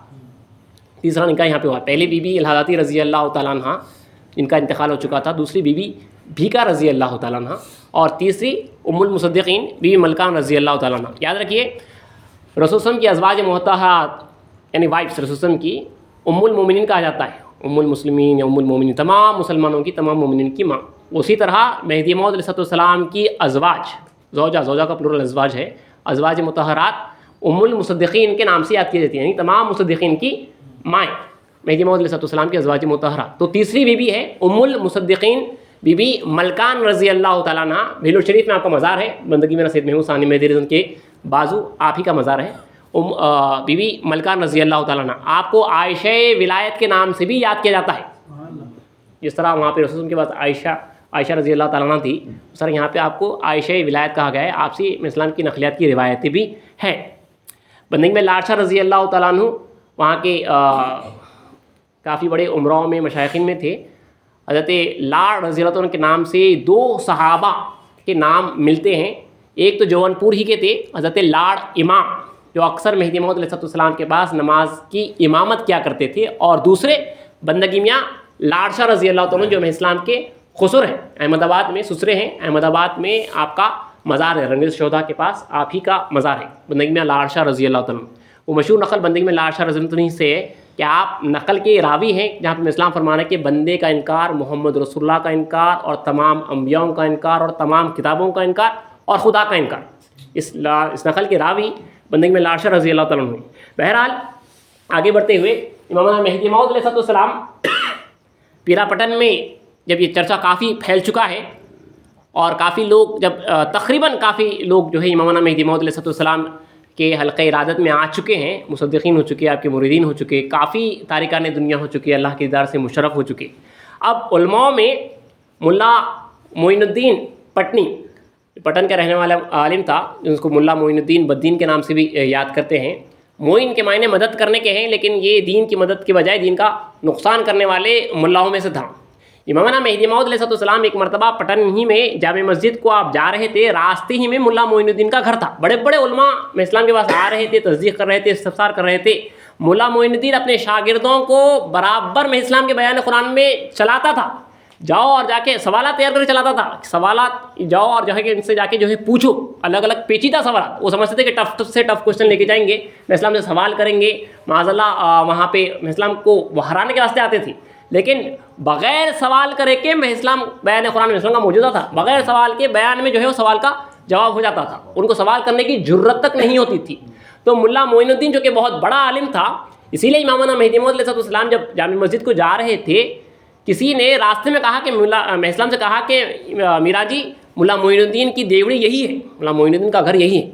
[SPEAKER 1] تیسرا نکاح یہاں پہ ہوا۔ پہلی بی بی الحادی رضی اللہ تعالیٰ عنہ ان کا انتقال ہو چکا تھا، دوسری بی بی بھیکا رضی اللہ تعالیٰ عنہ، اور تیسری ام المصدقین بی بی ملکان رضی اللہ تعالیٰ عنہ۔ یاد رکھیے رسول صلی اللہ علیہ وسلم کی ازواج مطہرات یعنی وائفس رسول صلی اللہ علیہ وسلم کی ام المومنین کہا جاتا ہے، ام المسلمین یا ام المومنین، تمام مسلمانوں کی، تمام مومنین کی ماں۔ اسی طرح مہدی موعود علیہ السلام کی ازواج، زوجہ کا پلورل ازواج ہے، ازواج مطہرات ام المصدقین کے نام سے یاد کی جاتی ہیں، یعنی تمام مصدقین کی مائیں مہدی موعود علیہ السلام کی ازواج مطہرات۔ تو تیسری بی بی ہے ام المصدقین بی بی ملکان رضی اللہ تعالیٰ عنہ۔ بھیلور شریف میں آپ کا مزار ہے، بندگی میرا سید محمود ثانی مہدی رضوان کے بازو آپ ہی کا مزار ہے، بی بی ملکان رضی اللہ تعالیٰ عنہ۔ آپ کو عائشہ ولایت کے نام سے بھی یاد کیا جاتا ہے، جس طرح وہاں پہ رسول کے بعد عائشہ رضی اللہ تعالیٰ عنہ تھی، اس طرح یہاں پہ آپ کو عائشہ ولایت کہا گیا ہے۔ آپسی اسلام کی نقلیات کی روایتیں بھی ہیں۔ بندگی میں لاڑشاہ رضی اللہ تعالیٰ عنہ وہاں کے کافی بڑے عمراؤں میں مشائخین میں تھے۔ حضرت لاڑ رضی اللہ عنہ کے نام سے دو صحابہ کے نام ملتے ہیں، ایک تو جون پور ہی کے تھے حضرت لاڑ امام، جو اکثر مہدی موعود علیہ السلام کے پاس نماز کی امامت کیا کرتے تھے، اور دوسرے بندگی میاں لاڑشاہ رضی اللہ عنہ جو اسلام کے خسر ہیں، احمد آباد میں سسرے ہیں، احمد آباد میں آپ کا مزار ہے، رنگیل شہدا کے پاس آپ ہی کا مزار ہے بندگی میاں لاڑشاہ رضی اللہ عنہ۔ وہ مشہور نقل بندگی میں لاڑشاہ رضی اللہ عنہ سے ہے کہ آپ نقل کے راوی ہیں، جہاں پہ اسلام فرمانا ہے کہ بندے کا انکار، محمد رسول اللہ کا انکار، اور تمام انبیاؤں کا انکار، اور تمام کتابوں کا انکار، اور خدا کا انکار۔ اس نقل کے راوی بندگی میں لاڑشاہ رضی اللہ تعالیٰ عنہ۔ بہرحال آگے بڑھتے ہوئے امام مہدی موعود علیہ السلام پیرا پٹن میں جب یہ چرچا کافی پھیل چکا ہے، اور کافی لوگ جب تقریباً کافی لوگ جو ہے امام مہدی موعود علیہ السلام کے حلقہ ارادت میں آ چکے ہیں، مصدقین ہو چکے، آپ کے مریدین ہو چکے، کافی تارکان دنیا ہو چکے، اللہ کے دیدار سے مشرف ہو چکے۔ اب علماء میں ملا معین الدین پٹنی، پٹن کا رہنے والا عالم تھا، جس کو ملا معین الدین بدین کے نام سے بھی یاد کرتے ہیں۔ معین کے معنی مدد کرنے کے ہیں، لیکن یہ دین کی مدد کے بجائے دین کا نقصان کرنے والے ملاؤں میں سے تھا۔ امامنا مہدی موعود علیہ السلام ایک مرتبہ پٹن ہی میں جامع مسجد کو آپ جا رہے تھے، راستے ہی میں ملا معین الدین کا گھر تھا۔ بڑے بڑے علماء میں اسلام کے پاس آ رہے تھے، تصدیق کر رہے تھے، استفسار کر رہے تھے۔ ملا معین الدین اپنے شاگردوں کو برابر میں اسلام کے بیان قرآن میں چلاتا تھا، جاؤ اور جا کے سوالات تیار کر کے چلاتا تھا، سوالات جاؤ اور جو ہے کہ ان سے جا کے جو ہے پوچھو، الگ الگ پیچیدہ سوالات۔ وہ سمجھتے تھے کہ ٹف سے ٹف کوشچن لے کے جائیں گے، میں اسلام سے سوال کریں گے، معاذ اللہ وہاں پہ میں اسلام کو وہ ہرانے کے واسطے آتے تھے، لیکن بغیر سوال کرے کے میں اسلام بیان قرآن میں اسلام کا موجودہ تھا، بغیر سوال کے بیان میں جو ہے وہ سوال کا جواب ہو جاتا تھا، ان کو سوال کرنے کی جرت تک نہیں ہوتی تھی۔ تو ملا معین الدین جو کہ بہت بڑا عالم تھا، اسی لیے امامنا مہدی موعود علیہ السلام جب جامع مسجد کو جا رہے تھے، کسی نے راستے میں کہا کہ میں اسلام سے کہا کہ میرا جی ملا معین الدین کی دیوڑی یہی ہے، ملا معین الدین کا گھر یہی ہے۔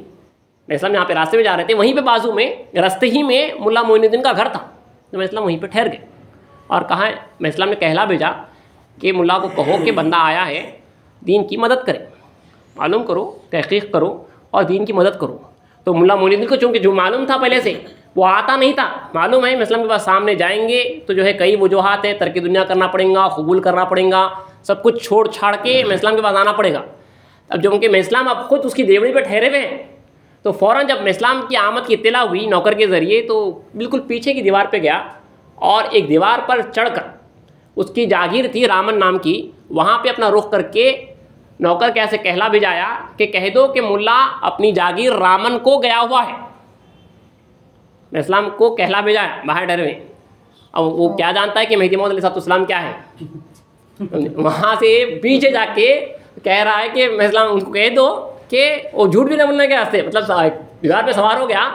[SPEAKER 1] میں اسلام یہاں پہ راستے میں جا رہے تھے، وہیں پہ بازو میں راستے ہی میں ملا معین الدین کا گھر تھا، تو میں اسلام وہیں پہ ٹھہر گئے اور کہا میں اسلام نے کہلا بھیجا کہ ملا کو کہو کہ بندہ آیا ہے، دین کی مدد کرے، معلوم کرو، تحقیق کرو اور دین کی مدد کرو۔ تو ملا معین الدین کو چونکہ جو معلوم تھا پہلے سے، وہ آتا نہیں تھا، معلوم ہے میں اسلام کے پاس سامنے جائیں گے تو جو ہے کئی وجوہات ہیں، ترک دنیا کرنا پڑے گا، قبول کرنا پڑے گا، سب کچھ چھوڑ چھاڑ کے میں اسلام کے پاس آنا پڑے گا۔ اب جو کہ میں اسلام اب خود اس کی دیوڑی پہ ٹھہرے ہوئے ہیں، تو فوراً جب میں اسلام کی آمد کی اطلاع ہوئی نوکر کے ذریعے، تو بالکل پیچھے کی دیوار پہ گیا اور ایک دیوار پر چڑھ کر، اس کی جاگیر تھی رامن نام کی، وہاں پہ اپنا رخ کر کے نوکر کے ایسے کہلا بھیجایا کہ کہہ دو کہ ملا اپنی جاگیر رامن کو گیا ہوا ہے۔ میں اسلام کو کہلا بھیجایا باہر ڈرے ہوئے، اب وہ کیا جانتا ہے کہ مہدی موعود علیہ السلام کیا ہے، وہاں سے پیچھے جا کے کہہ رہا ہے کہ میں اسلام ان کو کہہ دو کہ وہ جھوٹ بھی نہ بولنے کے واسطے مطلب دیوار پہ سوار ہو گیا،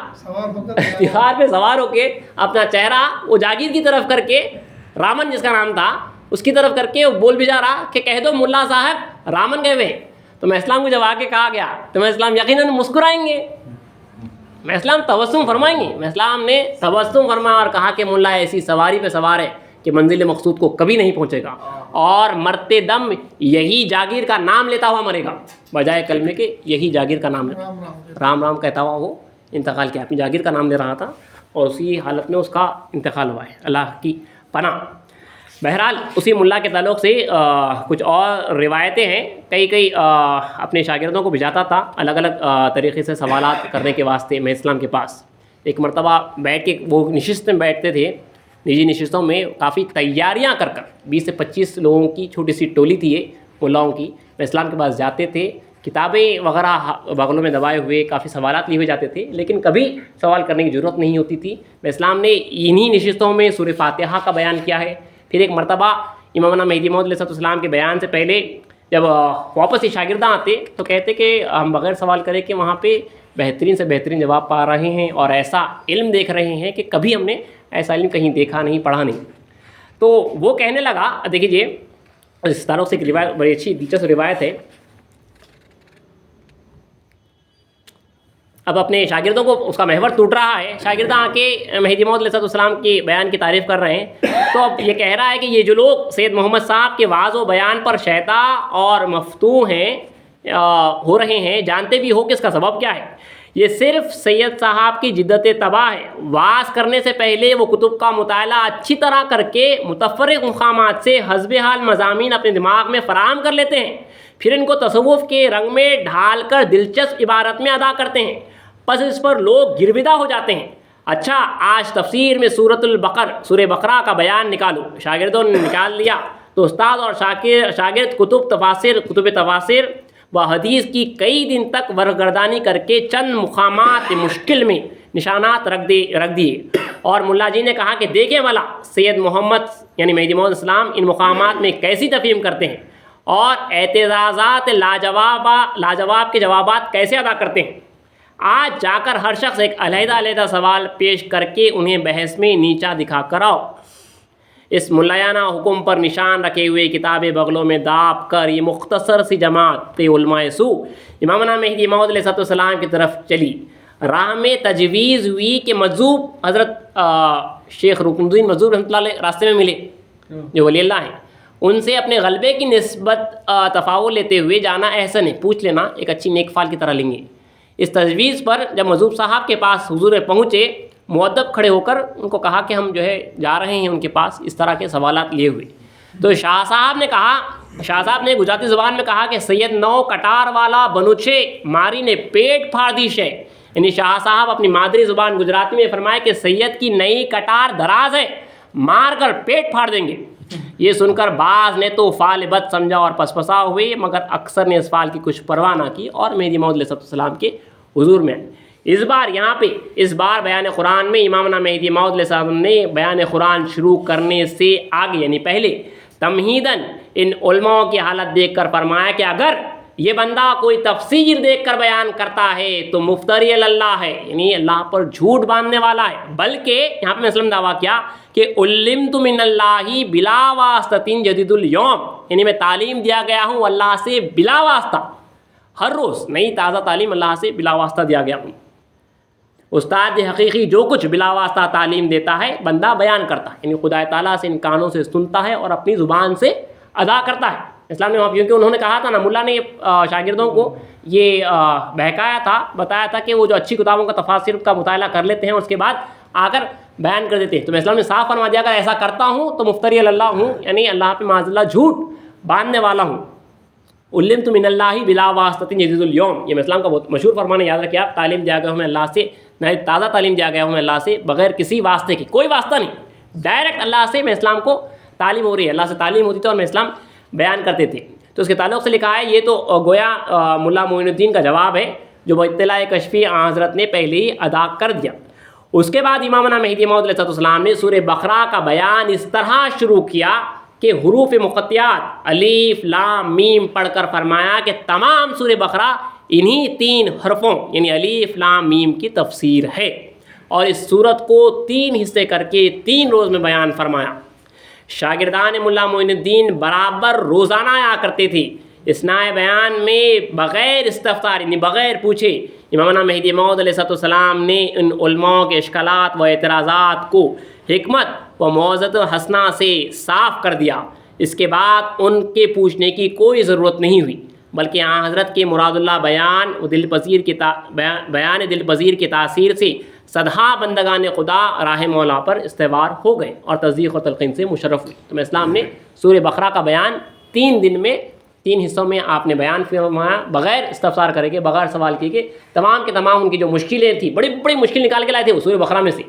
[SPEAKER 1] دیوار پہ سوار ہو کے اپنا چہرہ وہ جاگیر کی طرف کر کے، رامن جس کا نام تھا اس کی طرف کر کے وہ بول بھی جا رہا کہ کہہ دو ملا صاحب رامن گئے ہوئے۔ تو میں اسلام کو جب آ کے کہا گیا تو میں اسلام یقیناً مسکرائیں گے، میں اسلام تبسم فرمائیں گے۔ میں اسلام نے تبسم فرمایا اور کہا کہ ملا ایسی سواری پہ سوار ہے کہ منزل مقصود کو کبھی نہیں پہنچے گا، اور مرتے دم یہی جاگیر کا نام لیتا ہوا مرے گا، بجائے کلمے کے یہی جاگیر کا نام رام رام کہتا ہوا وہ انتقال کیا، اپنی جاگیر کا نام لے رہا تھا اور اسی حالت میں اس کا انتقال ہوا ہے، اللہ کی پناہ۔ بہرحال اسی ملا کے تعلق سے کچھ اور روایتیں ہیں، کئی اپنے شاگردوں کو بھیجاتا تھا الگ الگ طریقے سے سوالات کرنے کے واسطے میں اسلام کے پاس۔ ایک مرتبہ بیٹھ کے وہ نشست میں بیٹھتے تھے، نجی نشستوں میں کافی تیاریاں کر 20 سے 25 لوگوں کی چھوٹی سی ٹولی تھی یہ ملاؤں کی، میں اسلام کے پاس جاتے تھے، کتابیں وغیرہ بغلوں میں دبائے ہوئے کافی سوالات لیے ہوئے جاتے تھے، لیکن کبھی سوال کرنے کی ضرورت نہیں ہوتی تھی۔ میں اسلام نے انہی نشستوں میں سورہ فاتحہ کا بیان کیا ہے۔ پھر ایک مرتبہ امامنا مہدی موعود علیہ السلام کے بیان سے پہلے جب واپس یہ شاگرداں آتے تو کہتے کہ ہم بغیر سوال کرے کہ وہاں پہ بہترین سے بہترین جواب پا رہے ہیں اور ایسا علم دیکھ رہے ہیں کہ کبھی ہم نے ایسا علم کہیں دیکھا نہیں، پڑھا نہیں۔ تو وہ کہنے لگا، دیکھیے اس تعلق سے ایک روایت بڑی اچھی دلچسپ روایت ہے۔ اب اپنے شاگردوں کو اس کا محور ٹوٹ رہا ہے، شاگردہ آ کے مہدی موعود علیہ السلام کی بیان کی تعریف کر رہے ہیں، تو اب یہ کہہ رہا ہے کہ یہ جو لوگ سید محمد صاحب کے واعظ و بیان پر شیطا اور مفتو ہیں ہو رہے ہیں، جانتے بھی ہو کہ اس کا سبب کیا ہے؟ یہ صرف سید صاحب کی جدت تباہ ہے۔ واعظ کرنے سے پہلے وہ کتب کا مطالعہ اچھی طرح کر کے متفرق مقامات سے حسب حال مضامین اپنے دماغ میں فراہم کر لیتے ہیں، پھر ان کو تصوف کے رنگ میں ڈھال کر دلچسپ عبارت میں ادا کرتے ہیں، پس اس پر لوگ گرویدہ ہو جاتے ہیں۔ اچھا آج تفسیر میں سورہ بقرہ کا بیان نکالو۔ شاگردوں نے نکال لیا تو استاد اور شاگرد کتب تفاسیر و حدیث کی کئی دن تک ورگردانی کر کے چند مقامات مشکل میں نشانات رکھ دیے، اور ملا جی نے کہا کہ دیکھیں والا سید محمد یعنی مہدی موعود السلام ان مقامات میں کیسی تفہیم کرتے ہیں اور اعتراضات لاجواب کے جوابات کیسے ادا کرتے ہیں۔ آج جا کر ہر شخص ایک علیحدہ سوال پیش کر کے انہیں بحث میں نیچا دکھا کر آؤ۔ اس ملایانہ حکم پر نشان رکھے ہوئے کتابیں بغلوں میں داب کر یہ مختصر سی جماعت علماء سو امامنا مہدی موعود علیہ السلام کی طرف چلی۔ راہ میں تجویز ہوئی کہ مجذوب حضرت شیخ رکن الدین مجذوب رحمۃ اللہ علیہ راستے میں ملے جو ولی اللہ ہیں، ان سے اپنے غلبے کی نسبت تفاول لیتے ہوئے جانا احسن ہے، پوچھ لینا ایک اچھی نیک فال کی طرح لیں گے۔ اس تجویز پر جب مجذوب صاحب کے پاس حضور پہنچے، مؤدب کھڑے ہو کر ان کو کہا کہ ہم جو ہے جا رہے ہیں ان کے پاس اس طرح کے سوالات لیے ہوئے۔ تو شاہ صاحب نے گجراتی زبان میں کہا کہ سید نو کٹار والا بنوچے ماری نے پیٹ پھاڑ دی شے، یعنی شاہ صاحب اپنی مادری زبان گجراتی میں فرمائے کہ سید کی نئی کٹار دراز ہے، مار کر پیٹ پھاڑ دیں گے۔ یہ سن کر بعض نے تو فال بد سمجھا اور پسپسا ہوئے، مگر اکثر نے اس فال کی کچھ پرواہ نہ کی اور مہدی موعود علیہ السلام کے حضور میں اس بار بیان قرآن میں امامنا مہدی موعود علیہ السلام نے بیان قرآن شروع کرنے سے آگے یعنی پہلے تمہیداً ان علماء کی حالت دیکھ کر فرمایا کہ اگر یہ بندہ کوئی تفسیر دیکھ کر بیان کرتا ہے تو مفتری اللہ ہے، یعنی اللہ پر جھوٹ باندھنے والا ہے، بلکہ یہاں پہ مسلم دعویٰ کیا کہ علمت من اللہ بلا واسطۃ جدید الیوم، یعنی میں تعلیم دیا گیا ہوں اللہ سے بلا واسطہ، ہر روز نئی تازہ تعلیم اللہ سے بلا واسطہ دیا گیا ہوں۔ استاد حقیقی جو کچھ بلا واسطہ تعلیم دیتا ہے بندہ بیان کرتا ہے، یعنی خدا تعالیٰ سے ان کانوں سے سنتا ہے اور اپنی زبان سے ادا کرتا ہے۔ اسلام نے وہاں کیونکہ انہوں نے کہا تھا نا، ملا نے شاگردوں کو یہ بہکایا تھا، بتایا تھا کہ وہ جو اچھی کتابوں کا تفاسیر کا مطالعہ کر لیتے ہیں اس کے بعد آ کر بیان کر دیتے ہیں، تو میں اسلام نے صاف فرما دیا اگر ایسا کرتا ہوں تو مفتری اللہ ہوں، یعنی اللہ پہ معاذ اللہ جھوٹ باندھنے والا ہوں۔ علمت من اللہ بلا واسطۃ جدید الیوم، یہ اسلام کا بہت مشہور فرمان ہے، یاد رکھیے آپ، تعلیم دیا گیا ہوں میں اللہ سے، نئے تازہ تعلیم دیا گیا ہوں میں اللہ سے بغیر کسی واسطے کے، کوئی واسطہ نہیں، ڈائریکٹ اللہ سے میں اسلام کو تعلیم ہو رہی ہے، اللہ سے تعلیم ہوتی تھی اور میں اسلام بیان کرتے تھے۔ تو اس کے تعلق سے لکھا ہے، یہ تو گویا ملا معین الدین کا جواب ہے جو وہ اطلاع کشفی حضرت نے پہلے ہی ادا کر دیا۔ اس کے بعد امامنا مہدی موعود علیہ السلام نے سورہ بقرہ کا بیان اس طرح شروع کیا کہ حروف مقطعات الف لام میم پڑھ کر فرمایا کہ تمام سورہ بقرہ انہی 3 حرفوں یعنی الف لام میم کی تفسیر ہے، اور اس صورت کو 3 حصے کر کے 3 روز میں بیان فرمایا۔ شاگردان ملا معین الدین برابر روزانہ آیا کرتے تھے، اثناء بیان میں بغیر استفسار یعنی بغیر پوچھے امامنا مہدی موعود علیہ السلام نے ان علماء کے اشکالات و اعتراضات کو حکمت و موعظت حسنہ سے صاف کر دیا۔ اس کے بعد ان کے پوچھنے کی کوئی ضرورت نہیں ہوئی، بلکہ آن حضرت کے مراد اللہ بیان دل پذیر کی تاثیر سے صدہا بندگان خدا راہ مولا پر استوار ہو گئے اور تصدیق و تلقین سے مشرف ہوئے۔ تو اسلام نے سورہ بقرہ کا بیان 3 دن میں 3 حصوں میں آپ نے بیان فرمایا، بغیر استفسار کرے کے، بغیر سوال کیے کہ تمام کے تمام ان کی جو مشکلیں تھیں، بڑی بڑی مشکل نکال کے لائے تھے وہ سورہ بقرہ میں سے،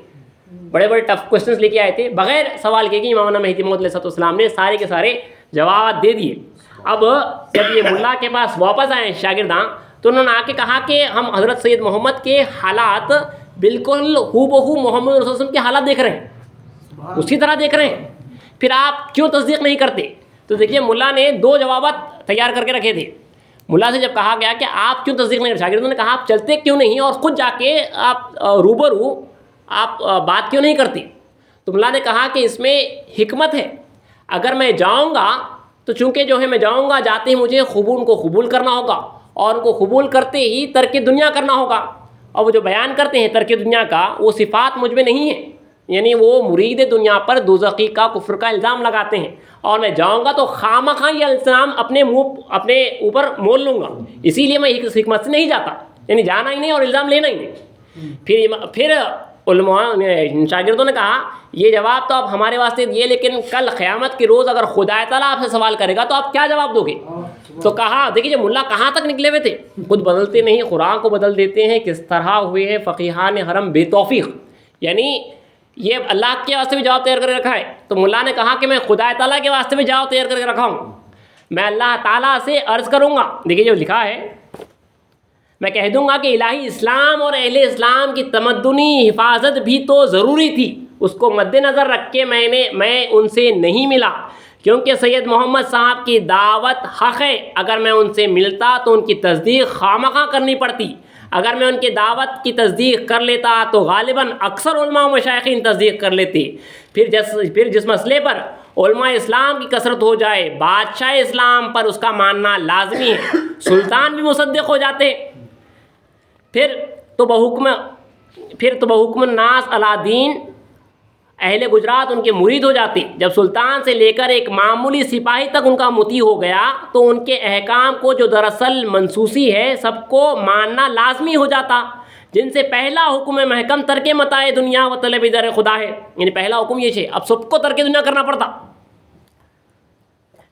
[SPEAKER 1] بڑے بڑے ٹف کوشچنس لے کے آئے تھے، بغیر سوال کیے کہ امامنا مہدی موعود علیہ السلام نے سارے کے سارے جواب دے دیے۔ اب جب یہ ملا کے پاس واپس آئے شاگرداں، تو انہوں نے آ کے کہا کہ ہم حضرت سید محمد کے حالات بالکل ہو بہو محمد رسول اللہ صلی اللہ علیہ وسلم کے حالات دیکھ رہے ہیں، اسی طرح دیکھ رہے ہیں، پھر آپ کیوں تصدیق نہیں کرتے؟ تو دیکھیے ملا نے 2 جوابات تیار کر کے رکھے تھے۔ ملا سے جب کہا گیا کہ آپ کیوں تصدیق نہیں کرتے، شاگردوں نے کہا آپ چلتے کیوں نہیں اور خود جا کے آپ روبرو آپ بات کیوں نہیں کرتے؟ تو ملا نے کہا کہ اس میں حکمت ہے، اگر میں جاؤں گا تو چونکہ جو ہے میں جاؤں گا، جاتے ہی مجھے ان کو قبول کرنا ہوگا، اور ان کو قبول کرتے ہی ترک دنیا کرنا ہوگا، اور وہ جو بیان کرتے ہیں ترک دنیا کا وہ صفات مجھ میں نہیں ہے، یعنی وہ مرید دنیا پر دوزخی کا کفر کا الزام لگاتے ہیں، اور میں جاؤں گا تو خامخواہ یہ الزام اپنے اوپر مول لوں گا، اسی لیے میں اس حکمت سے نہیں جاتا، یعنی جانا ہی نہیں اور الزام لینا ہی نہیں۔ پھر علماء شاگردوں نے کہا یہ جواب تو آپ ہمارے واسطے دیے، لیکن کل قیامت کے روز اگر خدا تعالیٰ آپ سے سوال کرے گا تو آپ کیا جواب دو گے؟ تو کہا دیکھیے ملا کہاں تک نکلے ہوئے تھے، خود بدلتے نہیں، قرآن کو بدل دیتے ہیں، کس طرح ہوئے ہیں فقیہان حرم بے توفیق، یعنی یہ اللہ کے واسطے بھی جواب تیار کر کے رکھا ہے۔ تو ملا نے کہا کہ میں خدا تعالیٰ کے واسطے بھی جواب تیار کر کے رکھا ہوں، میں اللہ تعالیٰ سے عرض کروں گا، دیکھیے جو لکھا ہے، میں کہہ دوں گا کہ الہی اسلام اور اہل اسلام کی تمدنی حفاظت بھی تو ضروری تھی، اس کو مد نظر رکھ کے میں ان سے نہیں ملا، کیونکہ سید محمد صاحب کی دعوت حق ہے، اگر میں ان سے ملتا تو ان کی تصدیق خامخواہ کرنی پڑتی، اگر میں ان کی دعوت کی تصدیق کر لیتا تو غالباً اکثر علماء و مشائخین تصدیق کر لیتے، پھر جس مسئلے پر علماء اسلام کی کثرت ہو جائے بادشاہ اسلام پر اس کا ماننا لازمی ہے، سلطان بھی مصدق ہو جاتے، پھر تو بحکم الناس علی دین اہل گجرات ان کے مرید ہو جاتے، جب سلطان سے لے کر ایک معمولی سپاہی تک ان کا مطیع ہو گیا تو ان کے احکام کو جو دراصل منسوسی ہے سب کو ماننا لازمی ہو جاتا، جن سے پہلا حکم محکم ترک متاع دنیا و طلب در خدا ہے، یعنی پہلا حکم یہ ہے، اب سب کو ترک دنیا کرنا پڑتا،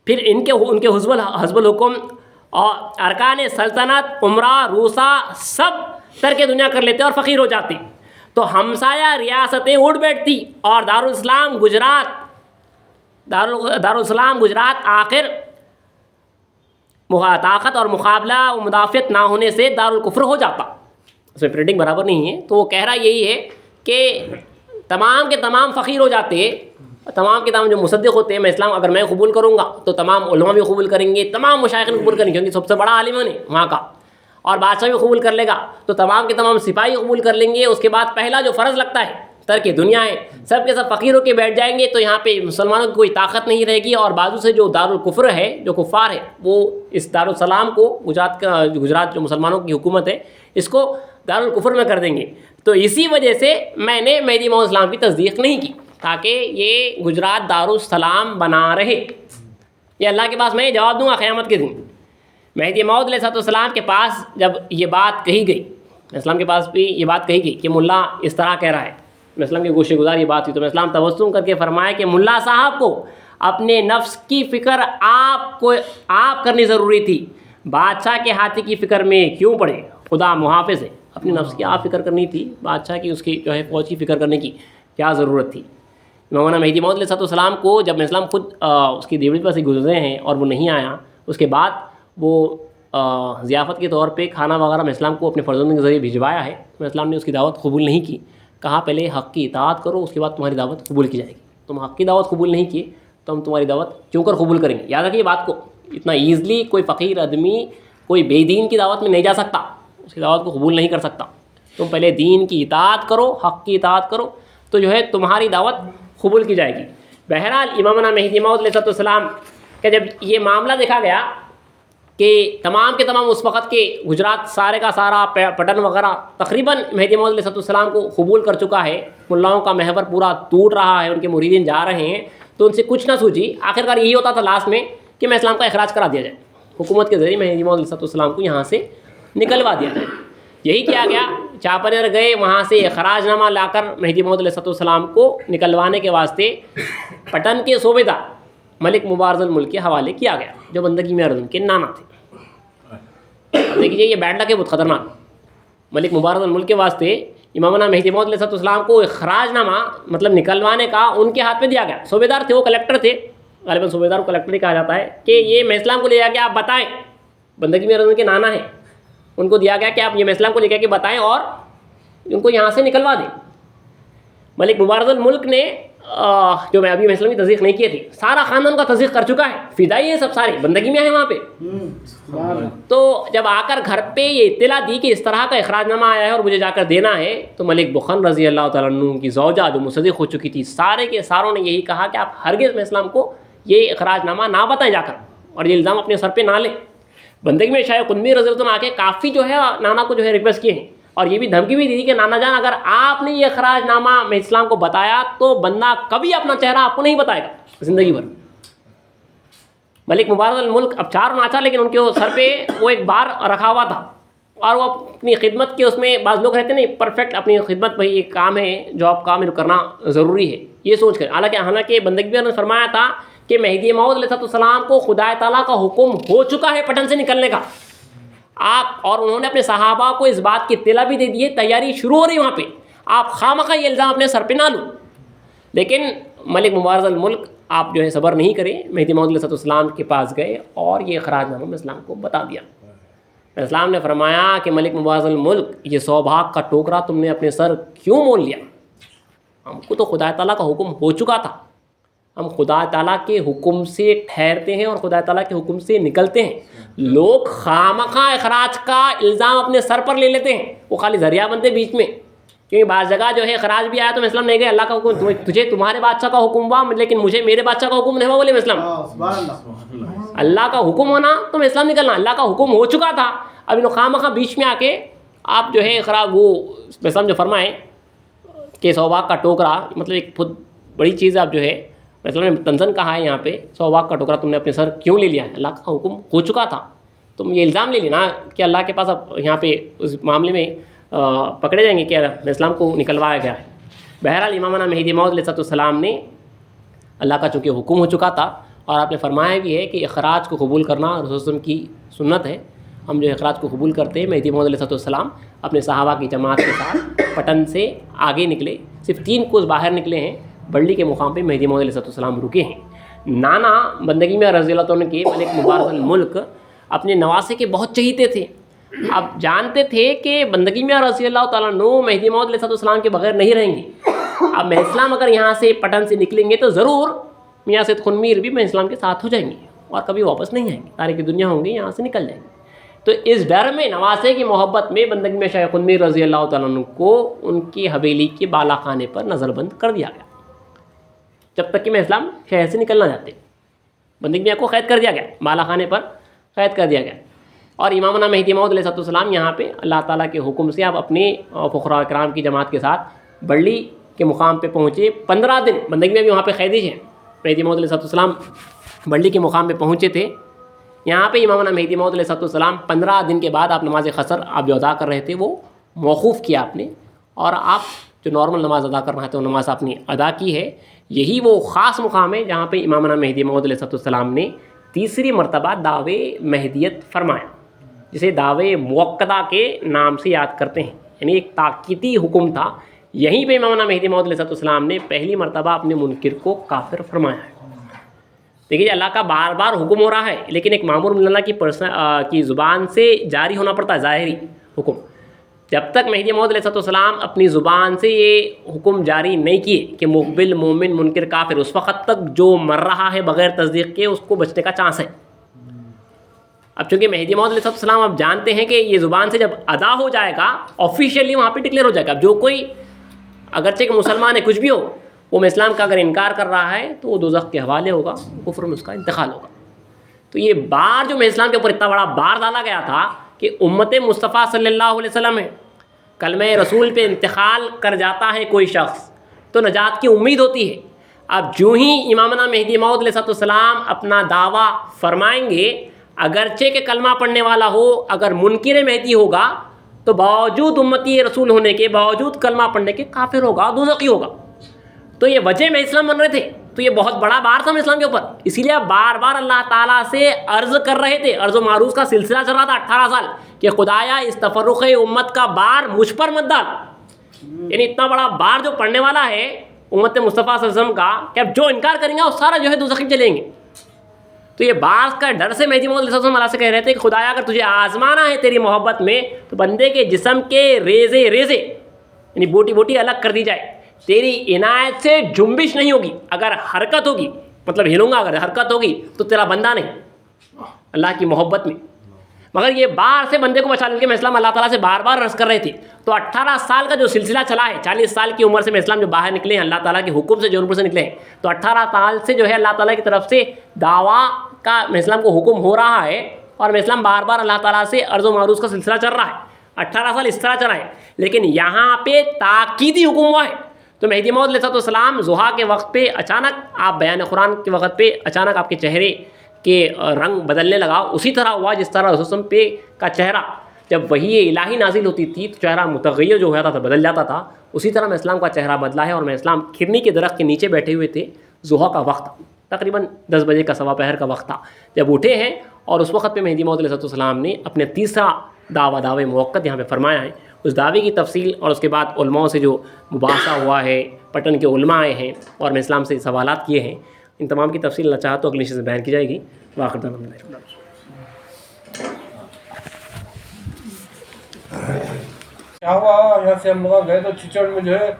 [SPEAKER 1] پھر ان کے حزب الحکم اور ارکان سلطنت عمرہ روسا سب ترک دنیا کر لیتے اور فقیر ہو جاتے، تو ہمسایہ ریاستیں اٹھ بیٹھتی اور دارالاسلام گجرات آخر طاقت اور مقابلہ و مدافعت نہ ہونے سے دارالکفر ہو جاتا۔ اس میں پرنٹنگ برابر نہیں ہے، تو وہ کہہ رہا یہی ہے کہ تمام کے تمام فقیر ہو جاتے، تمام کے تمام جو مصدق ہوتے ہیں، میں اسلام اگر میں قبول کروں گا تو تمام علماء بھی قبول کریں گے، تمام مشائخ قبول کریں گے، کیونکہ سب سے بڑا عالم ہے وہاں کا، اور بادشاہ بھی قبول کر لے گا تو تمام کے تمام سپاہی قبول کر لیں گے۔ اس کے بعد پہلا جو فرض لگتا ہے ترک دنیا ہے، سب کے سب فقیر ہو کے بیٹھ جائیں گے، تو یہاں پہ مسلمانوں کی کوئی طاقت نہیں رہے گی، اور بازو سے جو دارالکفر ہے، جو کفار ہے، وہ اس دارالسلام کو گجرات جو مسلمانوں کی حکومت ہے اس کو دارالکفر میں کر دیں گے، تو اسی وجہ سے میں نے مہدی موعود اسلام کی تصدیق نہیں کی، تاکہ یہ گجرات دارالسلام بنا رہے۔ یہ اللہ کے پاس میں جواب دوں گا قیامت کے دن۔ مہدی موعود علیہ السلام کے پاس جب یہ بات کہی گئی، اسلام کے پاس بھی یہ بات کہی گئی کہ ملا اس طرح کہہ رہا ہے، میں اسلام کے گوشے گزار یہ بات ہوئی، تو میں اسلام تبسم کر کے فرمایا کہ ملا صاحب کو اپنے نفس کی فکر آپ کرنی ضروری تھی، بادشاہ کے ہاتھی کی فکر میں کیوں پڑے، خدا محافظ ہے، اپنی نفس کی آپ فکر کرنی تھی، بادشاہ کی اس کی جو ہے فوج کی فکر کرنے کی کیا ضرورت تھی۔ مولانا مہدی موعود علیہ السلام کو جب میں اسلام خود اس کی دیوڑی پر سے گزرے ہیں اور وہ نہیں آیا، اس کے بعد وہ ضیافت کے طور پہ کھانا وغیرہ میں اسلام کو اپنے فرزندوں کے ذریعے بھجوایا ہے، میں اسلام نے اس کی دعوت قبول نہیں کی، کہا پہلے حق کی اطاعت کرو، اس کے بعد تمہاری دعوت قبول کی جائے گی، تم حق کی دعوت قبول نہیں کی تو ہم تمہاری دعوت کیوں کر قبول کریں گے۔ یاد رکھیے بات کو، اتنا ایزلی کوئی فقیر آدمی کوئی بے دین کی دعوت میں نہیں جا سکتا، اس کی دعوت کو قبول نہیں کر سکتا. تم پہلے دین کی اطاعت کرو، حق کی اطاعت کرو، تو جو ہے تمہاری دعوت قبول کی جائے گی. بہرحال امامنا مہدی موعود علیہ السلام کا جب یہ معاملہ دیکھا گیا کہ تمام کے تمام اس وقت کے گجرات سارے کا سارا پٹن وغیرہ تقریباً مہدی موعود علیہ السلام کو قبول کر چکا ہے، ملاؤں کا محور پورا ٹوٹ رہا ہے، ان کے مریدین جا رہے ہیں، تو ان سے کچھ نہ سوچی. آخرکار یہی ہوتا تھا لاسٹ میں کہ میں اسلام کا اخراج کرا دیا جائے، حکومت کے ذریعے مہدی موعود علیہ السلام کو یہاں سے نکلوا دیا جائے. یہی کیا گیا. چاپنر گئے، وہاں سے اخراج نامہ لا کر مہدی موعود علیہ السلام کو نکلوانے کے واسطے پٹن کے صوبے دار ملک مبارز الملک کے حوالے کیا گیا، جو بندگی میں ارجن کے نانا تھے. اب دیکھیے یہ بیٹھ لگے بہت خطرناک. ملک مبارز الملک کے واسطے امامنا مہدی موعود علیہ السلام کو اخراج نامہ مطلب نکلوانے کا ان کے ہاتھ میں دیا گیا. صوبے دار تھے، وہ کلیکٹر تھے، غالباً صوبے دار کو کلیکٹر ہی کہا جاتا ہے، کہ یہ میں اسلام کو لے جا کے آپ بتائیں، بندگی میں ارجن کے نانا ہیں، ان کو دیا گیا کہ آپ یہ اسلام کو لے جا کے بتائیں اور ان کو یہاں سے نکلوا دیں. ملک مبارز الملک نے جو میں ابھی اسلام کی تصدیق نہیں کی تھی، سارا خاندان کا تصدیق کر چکا ہے، فدائی ہے، سب سارے بندگی میں ہیں وہاں پہ. تو جب آ کر گھر پہ یہ اطلاع دی کہ اس طرح کا اخراج نامہ آیا ہے اور مجھے جا کر دینا ہے، تو ملک بخن رضی اللہ تعالیٰ عنہ کی زوجہ جو مصدق ہو چکی تھی، سارے کے ساروں نے یہی کہا کہ آپ ہرگز میں اسلام کو یہ اخراج نامہ نہ بتائیں جا کر، اور یہ الزام اپنے سر پہ نہ لیں. بندگی میں شاہ قطب رضی اللہ عنہ آ کے کافی جو ہے نانا کو جو ہے ریکویسٹ کیے ہیں، اور یہ بھی دھمکی بھی دی تھی کہ نانا جان اگر آپ نے یہ اخراج نامہ میں اسلام کو بتایا تو بندہ کبھی اپنا چہرہ آپ کو نہیں بتائے گا زندگی بھر. ملک مبارز الملک اب چار ناچا، لیکن ان کے سر پہ وہ ایک بار رکھا ہوا تھا، اور وہ اپنی خدمت کے اس میں بعض لوگ رہتے نہیں پرفیکٹ، اپنی خدمت بھائی ایک کام ہے جو آپ کام کرنا ضروری ہے یہ سوچ کر. حالانکہ بندگی میں نے فرمایا تھا کہ مہدی موعود علیہ السلام کو خدا تعالیٰ کا حکم ہو چکا ہے پٹن سے نکلنے کا، آپ اور انہوں نے اپنے صحابہ کو اس بات کی اطلاع بھی دے دی ہے، تیاری شروع ہو رہی وہاں پہ، آپ خواہ یہ الزام اپنے سر پہ نہ لو. لیکن ملک مبارز الملک آپ جو ہے صبر نہیں کرے، مہدی موعود علیہ السلام کے پاس گئے اور یہ اخراج نامہ اسلام کو بتا دیا. اسلام نے فرمایا کہ ملک مبارز الملک، یہ 100 بھاگ کا ٹوکرا تم نے اپنے سر کیوں مول لیا؟ ہم کو تو خدا تعالیٰ کا حکم ہو چکا تھا، ہم خدا تعالیٰ کے حکم سے ٹھہرتے ہیں اور خدا تعالیٰ کے حکم سے نکلتے ہیں. لوگ خامخواہ اخراج کا الزام اپنے سر پر لے لیتے ہیں، وہ خالی ذریعہ بنتے بیچ میں. کیونکہ بعض جگہ جو ہے اخراج بھی آیا تو میں اسلام نہیں گئے، اللہ کا حکم تجھے تمہارے بادشاہ کا حکم ہوا لیکن مجھے میرے بادشاہ کا حکم نہیں ہوا، بولے میں اسلام. اللہ کا حکم ہونا تو میں اسلام نکلنا، اللہ کا حکم ہو چکا تھا. اب انہوں خامخواہ بیچ میں آ کے آپ جو ہے اخراج وہ اسلام جو فرمائے کہ 100 بھاگ کا ٹوکرا، مطلب ایک خود بڑی چیز آپ جو ہے اسلام نے تنزن کہا ہے یہاں پہ 100 بھاگ کا ٹوکرا تم نے اپنے سر کیوں لے لیا ہے؟ اللہ کا حکم ہو چکا تھا. تم یہ الزام لے لینا کہ اللہ کے پاس اب یہاں پہ اس معاملے میں پکڑے جائیں گے کہ اسلام کو نکلوایا گیا ہے. بہرحال امامنا مہدی موعود علیہ السلام نے، اللہ کا چونکہ حکم ہو چکا تھا اور آپ نے فرمایا بھی ہے کہ اخراج کو قبول کرنا رسول اللہ علیہ وسلم کی سنت ہے، ہم جو اخراج کو قبول کرتے ہیں. مہدی موعود علیہ السلام اپنے صحابہ کی جماعت کے ساتھ پٹن سے آگے نکلے، صرف 3 کوس باہر نکلے ہیں، بڑلی کے مقام پہ مہدی موعود علیہ السلام رکے ہیں. نانا بندگی میں رضی اللہ عنہ کے ملک مبارز الملک اپنے نواسے کے بہت چہیتے تھے. اب جانتے تھے کہ بندگی میں رضی اللہ تعالیٰ عنہ مہدی موعود علیہ السلام کے بغیر نہیں رہیں گے. اب میں اسلام اگر یہاں سے پٹن سے نکلیں گے تو ضرور میاں سید خن میر بھی میں اسلام کے ساتھ ہو جائیں گے اور کبھی واپس نہیں آئیں گے، سارے کی دنیا ہوں گی یہاں سے نکل جائیں گے. تو اس ڈر میں نواسے کی محبت میں بندگی میں شیخ خن میر رضی اللہ تعالیٰ عنہ کو ان کی حویلی کے بالا خانے پر نظر بند کر دیا گیا جب تک کہ میں اسلام شہر سے نکلنا چاہتے. بندگی میاں کو قید کر دیا گیا، بالا خانے پر قید کر دیا گیا. اور امامنا مہدی موعود علیہ السلام یہاں پہ اللہ تعالیٰ کے حکم سے آپ اپنے فقراء کرام کی جماعت کے ساتھ بڑلی کے مقام پہ پہنچے. 15 دن بندگی میں بھی وہاں پہ قیدی ہیں. مہدی موعود علیہ السلام بڑلی کے مقام پہ پہنچے تھے. یہاں پہ امامنا مہدی موعود علیہ السلام 15 دن کے بعد آپ نماز قصر آپ جو ادا کر رہے تھے وہ موقوف کیا آپ نے، اور آپ جو نارمل نماز ادا کر رہے تھے وہ نماز آپ نے ادا کی ہے. یہی وہ خاص مقام ہے جہاں پہ امامنا مہدی موعود علیہ السلام نے تیسری مرتبہ دعوے مہدیت فرمایا، جسے دعوے موقدہ کے نام سے یاد کرتے ہیں، یعنی ایک تاکیدی حکم تھا. یہیں پہ امامنا مہدی موعود علیہ السلام نے پہلی مرتبہ اپنے منکر کو کافر فرمایا ہے. دیکھیے اللہ کا بار بار حکم ہو رہا ہے، لیکن ایک مامور من اللہ کی زبان سے جاری ہونا پڑتا ہے ظاہری حکم. جب تک مہدی موعود علیہ السلام اپنی زبان سے یہ حکم جاری نہیں کیے کہ مقبل مومن منکر کافر، اس وقت تک جو مر رہا ہے بغیر تصدیق کے اس کو بچنے کا چانس ہے. اب چونکہ مہدی موعود علیہ السلام آپ جانتے ہیں کہ یہ زبان سے جب ادا ہو جائے گا آفیشیلی وہاں پہ ڈکلیئر ہو جائے گا. اب جو کوئی اگرچہ کہ مسلمان ہے کچھ بھی ہو وہ اسلام کا اگر انکار کر رہا ہے تو وہ دوزخ کے حوالے ہوگا, کفر میں اس کا انتقال ہوگا. تو یہ بار جو میں اسلام کے اوپر اتنا بڑا بار ڈالا گیا تھا کہ امت مصطفیٰ صلی اللہ علیہ وسلم ہے, کلمہ رسول پہ انتقال کر جاتا ہے کوئی شخص تو نجات کی امید ہوتی ہے. اب جو ہی امامنا مہدی موعود علیہ السلام اپنا دعویٰ فرمائیں گے, اگرچہ کہ کلمہ پڑھنے والا ہو, اگر منکر مہدی ہوگا تو باوجود امتی رسول ہونے کے باوجود کلمہ پڑھنے کے کافر ہوگا, دوزخی ہوگا. تو یہ وجہ میں اسلام بن رہے تھے, تو یہ بہت بڑا بار تھا اسلام کے اوپر. اسی لیے بار بار اللہ تعالیٰ سے عرض کر رہے تھے, عرض و معروض کا سلسلہ چل رہا تھا 18 سال کہ خدایا اس تفرق امت کا بار مجھ پر مت ڈال. یعنی اتنا بڑا بار جو پڑھنے والا ہے امت مصطفیٰ صلی اللہ علیہ وسلم کا کہ اب جو انکار کریں گے وہ سارا جو ہے دوزخی چلیں گے. تو یہ بعض کا ڈر سے مہدی موعود علیہ السلام اللہ سے کہہ رہے تھے کہ خدایا اگر تجھے آزمانا ہے تیری محبت میں تو بندے کے جسم کے ریزے ریزے یعنی بوٹی بوٹی الگ کر دی جائے. تیری عنایت سے جنبش نہیں ہوگی, اگر حرکت ہوگی مطلب ہلوں گا, اگر حرکت ہوگی تو تیرا بندہ نہیں اللہ کی محبت میں. مگر یہ بار سے بندے کو بچا لیں گے. میں اسلام اللہ تعالیٰ سے بار بار عرض کر رہے تھے. تو 18 سال کا جو سلسلہ چلا ہے, 40 سال کی عمر سے میں اسلام جو باہر نکلے ہیں اللہ تعالیٰ کے حکم سے جونپور سے نکلے ہیں, تو 18 سال سے جو ہے اللہ تعالیٰ کی طرف سے دعویٰ کا میں اسلام کو حکم ہو رہا ہے, اور میں اسلام بار بار اللہ تعالیٰ سے عرض و معروض کا سلسلہ چل رہا ہے. 18 سال اس طرح چلا ہے, لیکن یہاں پہ تاکیدی حکم ہوا ہے. تو مہدی موعود علیہ السلام ضحیٰ کے وقت پہ اچانک آپ بیان قرآن کے وقت پہ اچانک آپ کے چہرے کے رنگ بدلنے لگا. اسی طرح ہوا جس طرح رسول وسلم پہ کا چہرہ جب وحی الہی نازل ہوتی تھی تو چہرہ متغیر جو ہوتا تھا بدل جاتا تھا, اسی طرح میں اسلام کا چہرہ بدلا ہے. اور میں اسلام کھرنی کے درخت کے نیچے بیٹھے ہوئے تھے, ضحیٰ کا وقت تقریباً 10 بجے کا سوا پہر کا وقت تھا جب اٹھے ہیں, اور اس وقت پہ مہدی موعود علیہ السلام نے اپنے تیسرا دعوے موقت یہاں پہ فرمایا ہے. اس دعوے کی تفصیل اور اس کے بعد علماء سے جو مباحثہ ہوا ہے, پٹن کے علماء آئے ہیں اور میں اسلام سے سوالات کیے ہیں, ان تمام کی تفصیل اللہ چاہا تو اگلی چیز بیان کی جائے گی. واخر دعوانا
[SPEAKER 2] کیا ہوا, یہاں سے ہم لوگ گئے تو چچڑ میں جو ہے